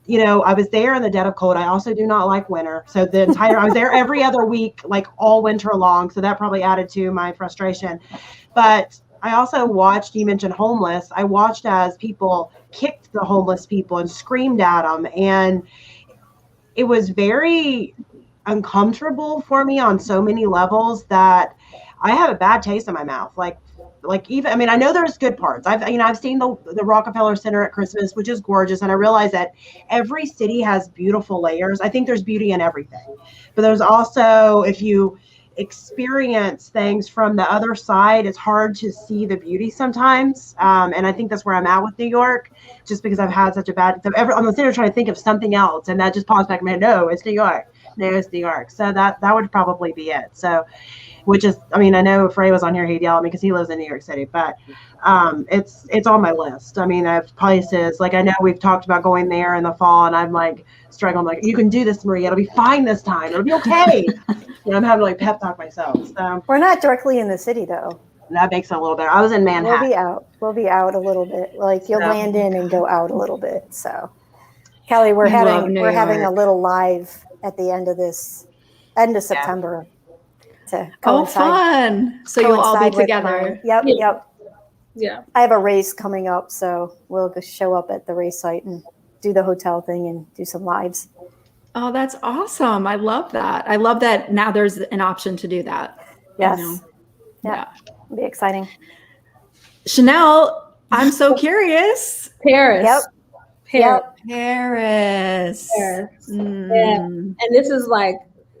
you know, I was there in the dead of cold. I also do not like winter. So I was there every other week, like all winter long. So that probably added to my frustration. But I also watched, you mentioned homeless. I watched as people kicked the homeless people and screamed at them. And it was very uncomfortable for me on so many levels that I have a bad taste in my mouth. Like even, I mean, I know there's good parts. I've seen the Rockefeller Center at Christmas, which is gorgeous. And I realize that every city has beautiful layers. I think there's beauty in everything, but there's also, if you experience things from the other side, it's hard to see the beauty sometimes. And I think that's where I'm at with New York, just because I've had such a bad, I'm sitting there trying to think of something else, and that just pops back in my head. No, it's New York. No, it's New York. So that would probably be it. So, which is, I mean, I know if Ray was on here, he'd yell at me because he lives in New York City, but it's on my list. I mean, I have places, like I know we've talked about going there in the fall, and I'm like struggling, like, you can do this, Maria. It'll be fine this time. It'll be okay. You know, I'm having to like pep talk myself. So we're not directly in the city though. That makes it a little better. I was in Manhattan. We'll be out a little bit. Like you'll land in and go out a little bit. So Kelly, we're having a little live at the end of September. To fun. So you'll all be together. Yep. Yeah. I have a race coming up, so we'll just show up at the race site and do the hotel thing and do some lives. Oh, that's awesome. I love that. I love that now there's an option to do that. Yes. You know? Yeah. It'll be exciting. Chanel, I'm so curious. Paris. Yep. Paris. And this is like,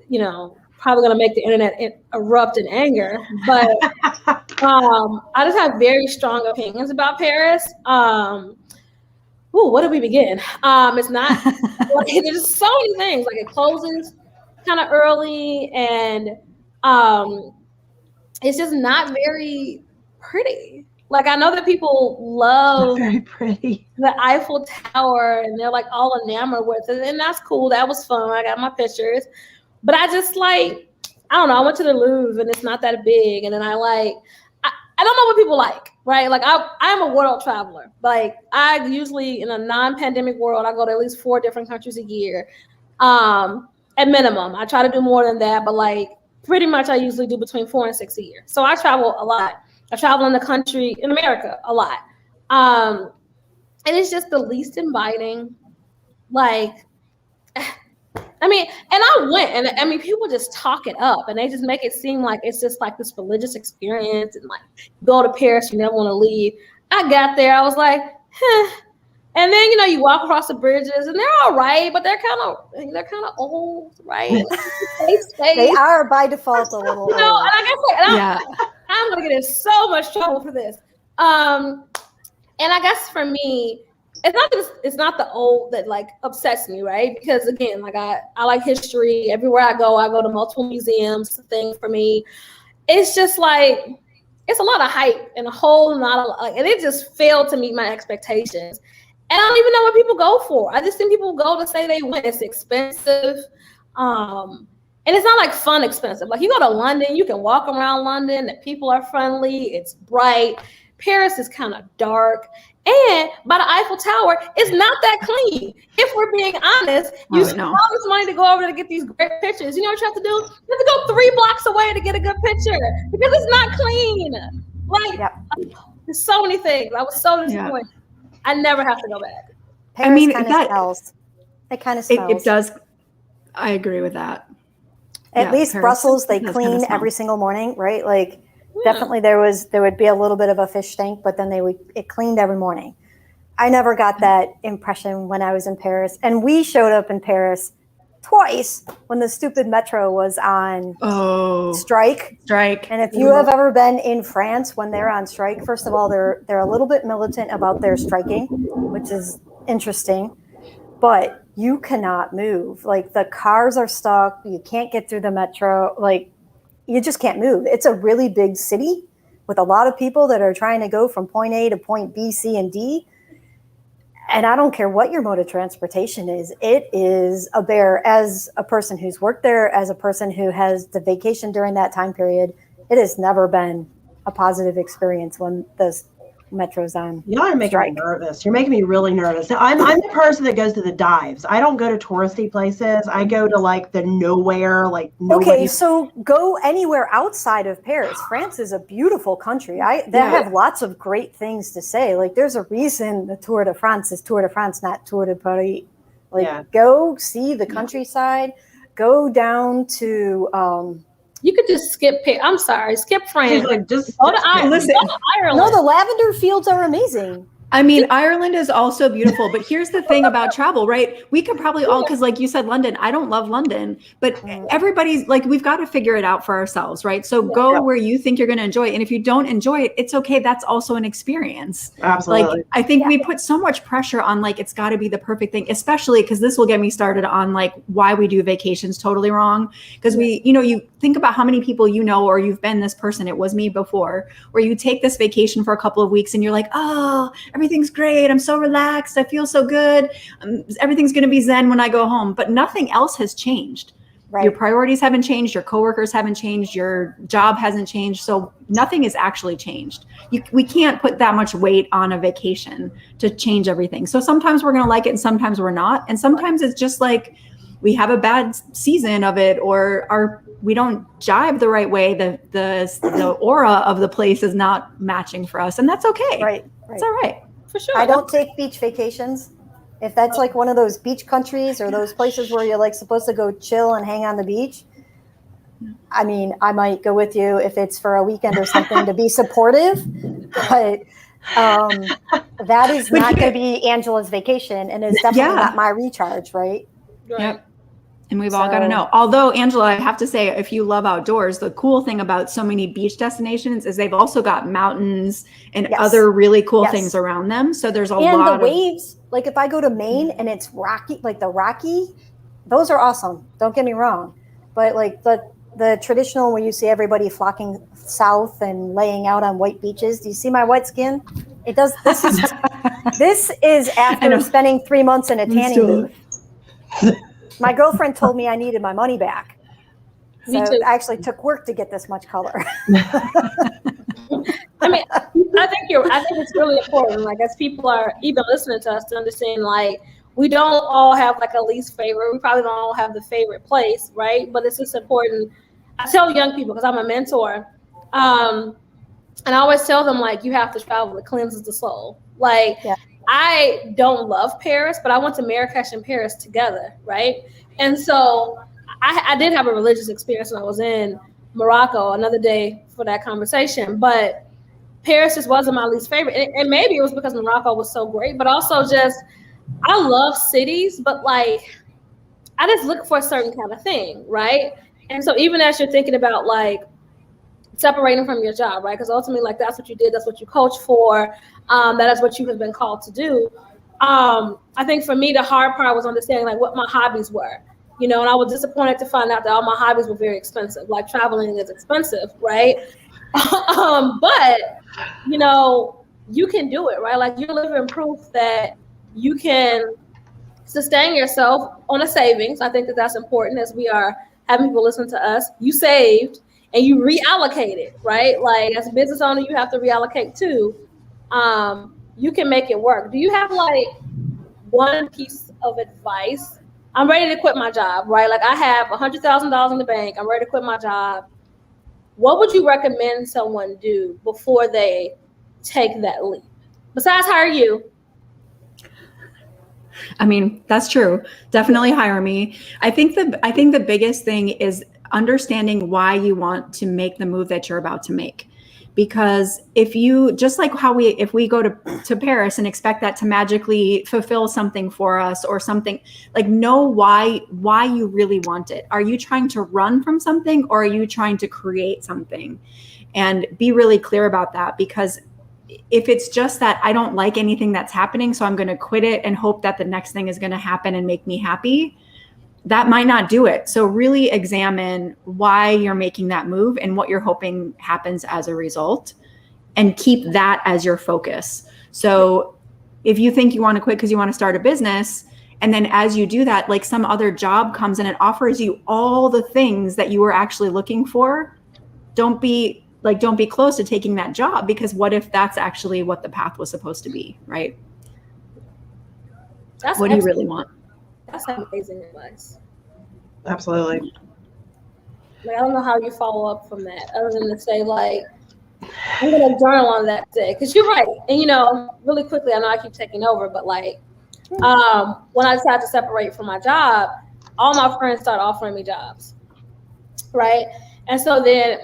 you know, probably going to make the internet erupt in anger, but I just have very strong opinions about Paris. Where do we begin? It's not, there's so many things, like it closes kind of early, and it's just not very pretty. Like, I know that people love Very pretty. the Eiffel Tower and they're like all enamored with it. And that's cool. That was fun. I got my pictures. But I just like, I don't know. I went to the Louvre and it's not that big. And then I don't know what people like, right? Like I'm a world traveler. Like I usually in a non-pandemic world, I go to at least 4 different countries a year. At minimum. I try to do more than that, but like pretty much I usually do between 4 and 6 a year. So I travel a lot. I travel in the country, in America, a lot. And it's just the least inviting. Like, I mean, and I went, and I mean, people just talk it up, and they just make it seem like it's just like this religious experience, and like go to Paris, you never want to leave. I got there, I was like, and then you walk across the bridges, and they're all right, but they're kind of old, right? They are by default a little old. And I guess I'm gonna get in so much trouble for this. And I guess for me, it's not the old that like upsets me, right? Because again, like I like history. Everywhere I go to multiple museums. It's a thing for me. It's just like it's a lot of hype and a whole lot of and it just failed to meet my expectations. And I don't even know what people go for. I just think people go to say they went. It's expensive. And it's not like fun expensive. Like you go to London, you can walk around London, the people are friendly, it's bright. Paris is kind of dark. And by the Eiffel Tower, it's not that clean. If we're being honest, you spend all this money to go over to get these great pictures. You know what you have to do? You have to go 3 blocks away to get a good picture because it's not clean. Like, there's so many things. I was so disappointed. I never have to go back. Paris kind of smells. It kind of smells. It does. I agree with that. At least Paris, Brussels, they clean every single morning, right? Like, definitely there would be a little bit of a fish tank, but then it cleaned every morning. I never got that impression when I was in Paris. And we showed up in Paris twice when the stupid metro was on strike. And if you have ever been in France when they're on strike, first of all, they're a little bit militant about their striking, which is interesting. But you cannot move. Like the cars are stuck. You can't get through the metro. Like you just can't move. It's a really big city with a lot of people that are trying to go from point A to point B, C, and D. And I don't care what your mode of transportation is. It is a bear. As a person who's worked there, as a person who has the vacation during that time period, it has never been a positive experience when the metro's on. Y'all are making me nervous. You're making me really nervous. I'm the person that goes to the dives. I don't go to touristy places. I go to like the nowhere, like Okay, so go anywhere outside of Paris. France is a beautiful country. They have lots of great things to say. Like there's a reason the Tour de France is Tour de France, not Tour de Paris. Like go see the countryside. Go down to you could just skip France. Like, just go to Ireland. No, the lavender fields are amazing. I mean, Ireland is also beautiful, but here's the thing about travel, right? We could probably all, because like you said, London, I don't love London, but everybody's like, we've got to figure it out for ourselves, right? So go where you think you're going to enjoy it. And if you don't enjoy it, it's okay. That's also an experience. Absolutely. Like, I think we put so much pressure on like, it's got to be the perfect thing, especially because this will get me started on like why we do vacations totally wrong. Because you think about how many people or you've been this person, it was me before, where you take this vacation for a couple of weeks and you're like, oh, everything's great. I'm so relaxed. I feel so good. Everything's going to be zen when I go home. But nothing else has changed. Right. Your priorities haven't changed. Your coworkers haven't changed. Your job hasn't changed. So nothing has actually changed. We can't put that much weight on a vacation to change everything. So sometimes we're going to like it and sometimes we're not. And sometimes it's just like we have a bad season of it or we don't jive the right way. The aura of the place is not matching for us. And that's okay. Right. It's all right. For sure. I don't take beach vacations. If that's like one of those beach countries or those places where you're like supposed to go chill and hang on the beach, I mean, I might go with you if it's for a weekend or something to be supportive, but that is not going to be Angela's vacation and it's definitely not my recharge, right? Yep. And we've all got to know. Although, Angela, I have to say, if you love outdoors, the cool thing about so many beach destinations is they've also got mountains and other really cool things around them. So there's a lot of... And the waves, like if I go to Maine and it's rocky, like the Rocky, those are awesome. Don't get me wrong. But like the the traditional where you see everybody flocking south and laying out on white beaches. Do you see my white skin? It does. This is after spending 3 months in a tanning booth. My girlfriend told me I needed my money back. So it actually took work to get this much color. I mean, I think it's really important, like, as people are even listening to us, to understand, like, we don't all have like a least favorite. We probably don't all have the favorite place, right? But it's just important. I tell young people, because I'm a mentor, and I always tell them, like, you have to travel. It cleanses the soul. Like, I don't love Paris, but I went to Marrakesh and Paris together, right? And so I did have a religious experience when I was in Morocco, another day for that conversation. But Paris just wasn't my least favorite. And maybe it was because Morocco was so great, but also just, I love cities, but like, I just look for a certain kind of thing, right? And so even as you're thinking about like separating from your job, right? Because ultimately, like, that's what you did, that's what you coach for, that is what you have been called to do. I think for me, the hard part was understanding like what my hobbies were, you know, and I was disappointed to find out that all my hobbies were very expensive. Like, traveling is expensive, right? But, you know, you can do it, right? Like, you're living proof that you can sustain yourself on a savings. I think that that's important as we are having people listen to us. You saved and you reallocated, right? Like, as a business owner, you have to reallocate too. You can make it work. Do you have like one piece of advice? I'm ready to quit my job, right? Like, I have $100,000 in the bank. I'm ready to quit my job. What would you recommend someone do before they take that leap? Besides hire you. I mean, that's true. Definitely hire me. I think the biggest thing is understanding why you want to make the move that you're about to make. Because if you, just like how if we go to Paris and expect that to magically fulfill something for us or something, like, know why you really want it. Are you trying to run from something, or are you trying to create something? And be really clear about that, because if it's just that I don't like anything that's happening, so I'm going to quit it and hope that the next thing is going to happen and make me happy, that might not do it. So really examine why you're making that move and what you're hoping happens as a result, and keep that as your focus. So if you think you want to quit because you want to start a business, and then as you do that, like, some other job comes and it offers you all the things that you were actually looking for, don't be close to taking that job, because what if that's actually what the path was supposed to be, right? What do you really want? That's amazing advice. Absolutely. Like, I don't know how you follow up from that, other than to say, like, I'm going to journal on that day. Because you're right. And, you know, really quickly, I know I keep taking over, but like, when I decided to separate from my job, all my friends started offering me jobs, right? And so then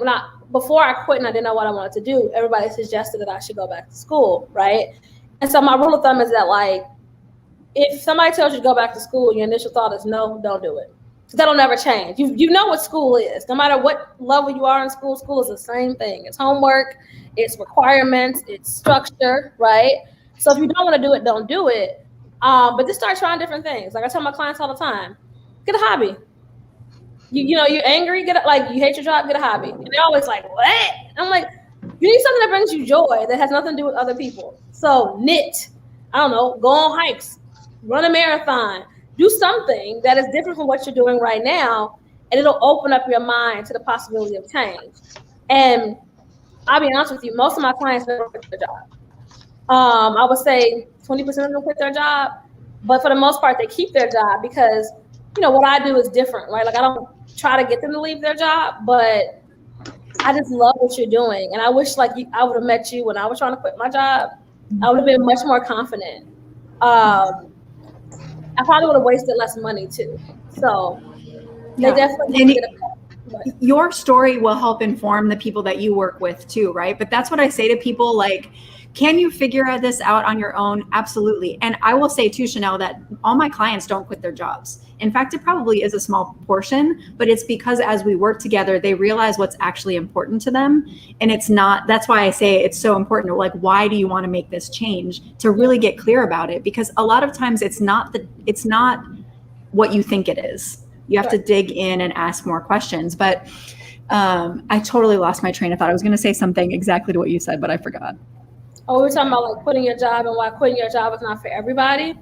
before I quit and I didn't know what I wanted to do, everybody suggested that I should go back to school, right? And so my rule of thumb is that, like, if somebody tells you to go back to school, your initial thought is no, don't do it. That'll never change. You know what school is. No matter what level you are in school, school is the same thing. It's homework, it's requirements, it's structure, right? So if you don't want to do it, don't do it. But just start trying different things. Like I tell my clients all the time, get a hobby. You know, you're angry, you hate your job, get a hobby. And they're always like, what? I'm like, you need something that brings you joy that has nothing to do with other people. So knit, I don't know, go on hikes, run a marathon, do something that is different from what you're doing right now, and it'll open up your mind to the possibility of change. And I'll be honest with you, most of my clients never quit their job. I would say 20% of them quit their job, but for the most part, they keep their job because, you know, what I do is different, right? Like, I don't try to get them to leave their job, but I just love what you're doing. And I wish, like, I would have met you when I was trying to quit my job. I would have been much more confident. I probably would have wasted less money too. So they definitely your story will help inform the people that you work with too, right? But that's what I say to people, like, can you figure this out on your own? Absolutely. And I will say too, Chanel, that all my clients don't quit their jobs. In fact, it probably is a small portion, but it's because as we work together, they realize what's actually important to them. And it's not, that's why I say it's so important. Like, why do you want to make this change? To really get clear about it, because a lot of times it's not what you think it is. You have to dig in and ask more questions. But I totally lost my train of thought. I was going to say something exactly to what you said, but I forgot. Oh, we were talking about like quitting your job and why quitting your job is not for everybody.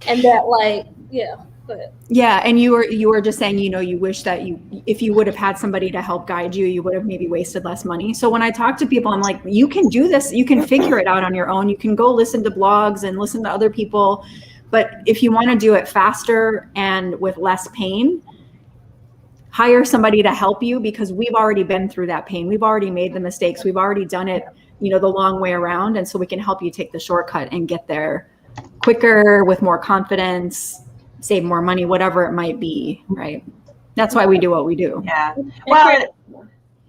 And that like, yeah, go ahead. Yeah. And you were just saying, you wish that if you would have had somebody to help guide you, you would have maybe wasted less money. So when I talk to people, I'm like, you can do this. You can figure it out on your own. You can go listen to blogs and listen to other people. But if you want to do it faster and with less pain, hire somebody to help you, because we've already been through that pain. We've already made the mistakes. We've already done it, the long way around. And so we can help you take the shortcut and get there quicker, with more confidence, save more money, whatever it might be, right? That's why we do what we do. Yeah. Well,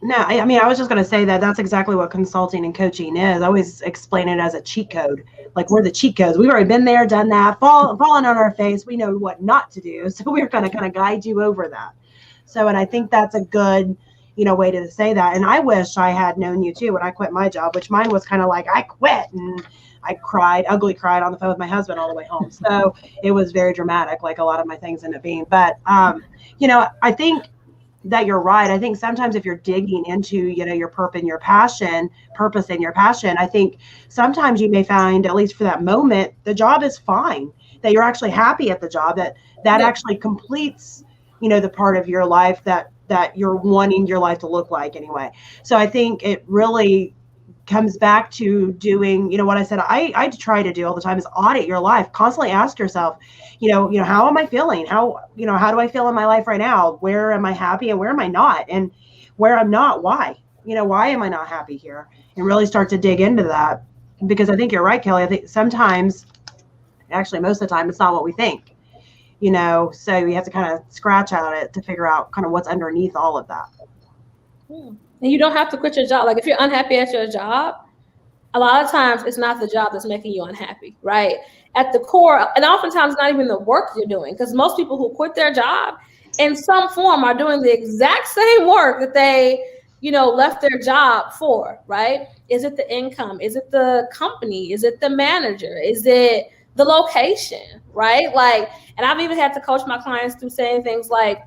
no, I mean, I was just going to say that that's exactly what consulting and coaching is. I always explain it as a cheat code. Like, we're the cheat codes. We've already been there, done that, fallen on our face. We know what not to do. So we're going to kind of guide you over that. So, and I think that's a good, way to say that. And I wish I had known you too when I quit my job, which mine was kind of like, I quit and I ugly cried on the phone with my husband all the way home. So it was very dramatic, like a lot of my things end up being. But, I think that you're right. I think sometimes if you're digging into, your purpose and your passion, I think sometimes you may find, at least for that moment, the job is fine, that you're actually happy at the job, that actually completes, the part of your life that you're wanting your life to look like anyway. So I think it really comes back to doing, what I said, I try to do all the time is audit your life, constantly ask yourself, how am I feeling? How do I feel in my life right now? Where am I happy and where am I not? And where I'm not, why? Why am I not happy here? And really start to dig into that, because I think you're right, Kelly. I think sometimes, actually most of the time, it's not what we think, so you have to kind of scratch at it to figure out kind of what's underneath all of that. And you don't have to quit your job. Like, if you're unhappy at your job, a lot of times it's not the job that's making you unhappy, right? At the core, and oftentimes not even the work you're doing, because most people who quit their job in some form are doing the exact same work that they, left their job for, right? Is it the income? Is it the company? Is it the manager? Is it the location, right? Like, and I've even had to coach my clients through saying things like,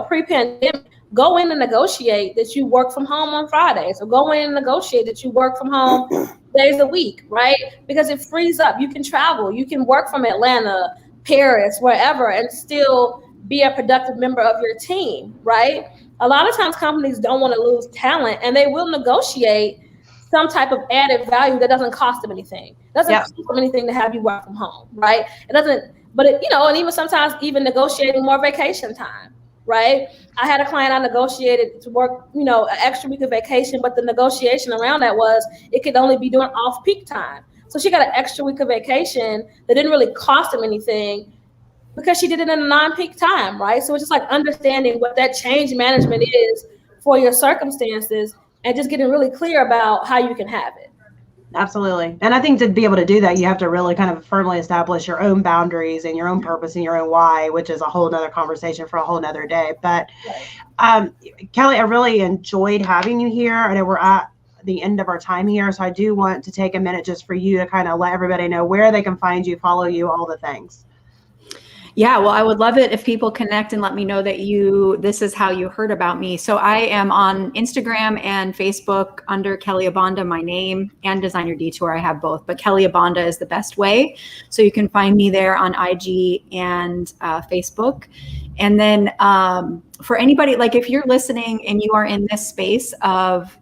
pre-pandemic, go in and negotiate that you work from home on Fridays, or go in and negotiate that you work from home days a week, right? Because it frees up. You can travel. You can work from Atlanta, Paris, wherever, and still be a productive member of your team, right? A lot of times companies don't want to lose talent, and they will negotiate some type of added value that doesn't cost them anything. It doesn't cost them anything to have you work from home, right? It doesn't, but and even sometimes even negotiating more vacation time, right? I had a client I negotiated to work, an extra week of vacation, but the negotiation around that was it could only be during off-peak time. So she got an extra week of vacation that didn't really cost him anything because she did it in a non-peak time, right? So it's just like understanding what that change management is for your circumstances and just getting really clear about how you can have it. Absolutely. And I think to be able to do that, you have to really kind of firmly establish your own boundaries and your own purpose and your own why, which is a whole nother conversation for a whole nother day. But Kelly, I really enjoyed having you here. I know we're at the end of our time here, so I do want to take a minute just for you to kind of let everybody know where they can find you, follow you, all the things. Yeah, well, I would love it if people connect and let me know that this is how you heard about me. So I am on Instagram and Facebook under Kelly Abanda, my name, and Design Your Detour. I have both, but Kelly Abanda is the best way. So you can find me there on IG and Facebook. And then for anybody, like if you're listening and you are in this space of,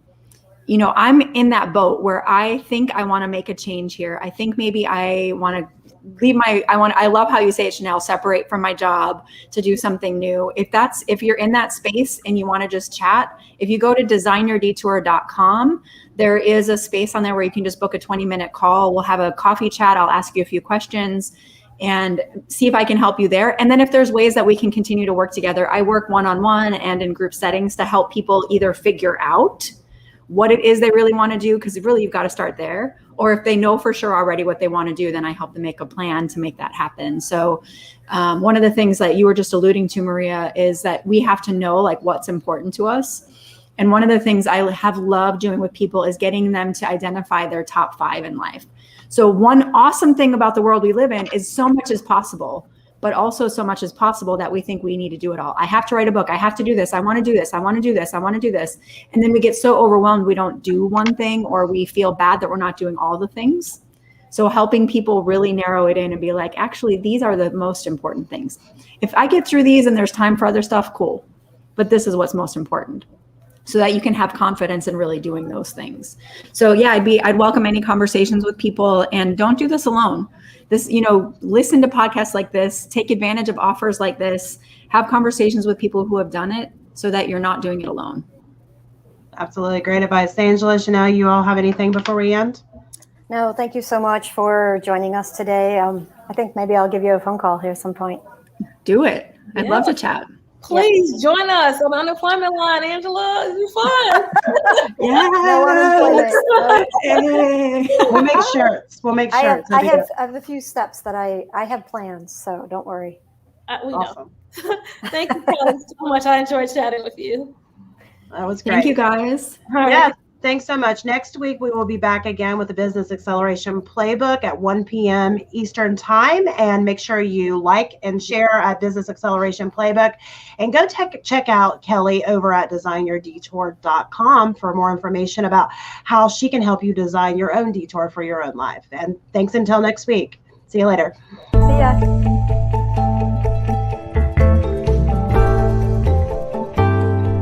I'm in that boat where I think I want to make a change here. I think maybe I want to I love how you say it, Chanel, separate from my job to do something new. If you're in that space and you want to just chat, if you go to designyourdetour.com, there is a space on there where you can just book a 20-minute call. We'll have a coffee chat. I'll ask you a few questions and see if I can help you there. And then if there's ways that we can continue to work together, I work one-on-one and in group settings to help people either figure out what it is they really want to do, because really you've got to start there. Or if they know for sure already what they want to do, then I help them make a plan to make that happen. So one of the things that you were just alluding to, Maria, is that we have to know like what's important to us. And one of the things I have loved doing with people is getting them to identify their top 5 in life. So one awesome thing about the world we live in is so much is possible, but also so much as possible that we think we need to do it all. I have to write a book. I have to do this. I want to do this. I want to do this. I want to do this. And then we get so overwhelmed, we don't do one thing, or we feel bad that we're not doing all the things. So helping people really narrow it in and be like, actually, these are the most important things. If I get through these and there's time for other stuff, cool. But this is what's most important, so that you can have confidence in really doing those things. So yeah, I'd welcome any conversations with people, and don't do this alone. This, listen to podcasts like this, take advantage of offers like this, have conversations with people who have done it, so that you're not doing it alone. Absolutely. Great advice. Angela, Chanel, you all have anything before we end? No, thank you so much for joining us today. I think maybe I'll give you a phone call here at some point. Do it. I'd love to chat. Please join us on the unemployment line, Angela. It'll be fun. Yeah. No Hey. We'll make shirts. I have a few steps that I have plans, so don't worry. We Awesome. know. Thank you, Kelly, so much. I enjoyed chatting with you. That was great. Thank you, guys. Yeah, thanks so much. Next week, we will be back again with the Business Acceleration Playbook at 1 p.m. Eastern Time. And make sure you like and share at Business Acceleration Playbook. And go check out Kelly over at designyourdetour.com for more information about how she can help you design your own detour for your own life. And thanks until next week. See you later. See ya.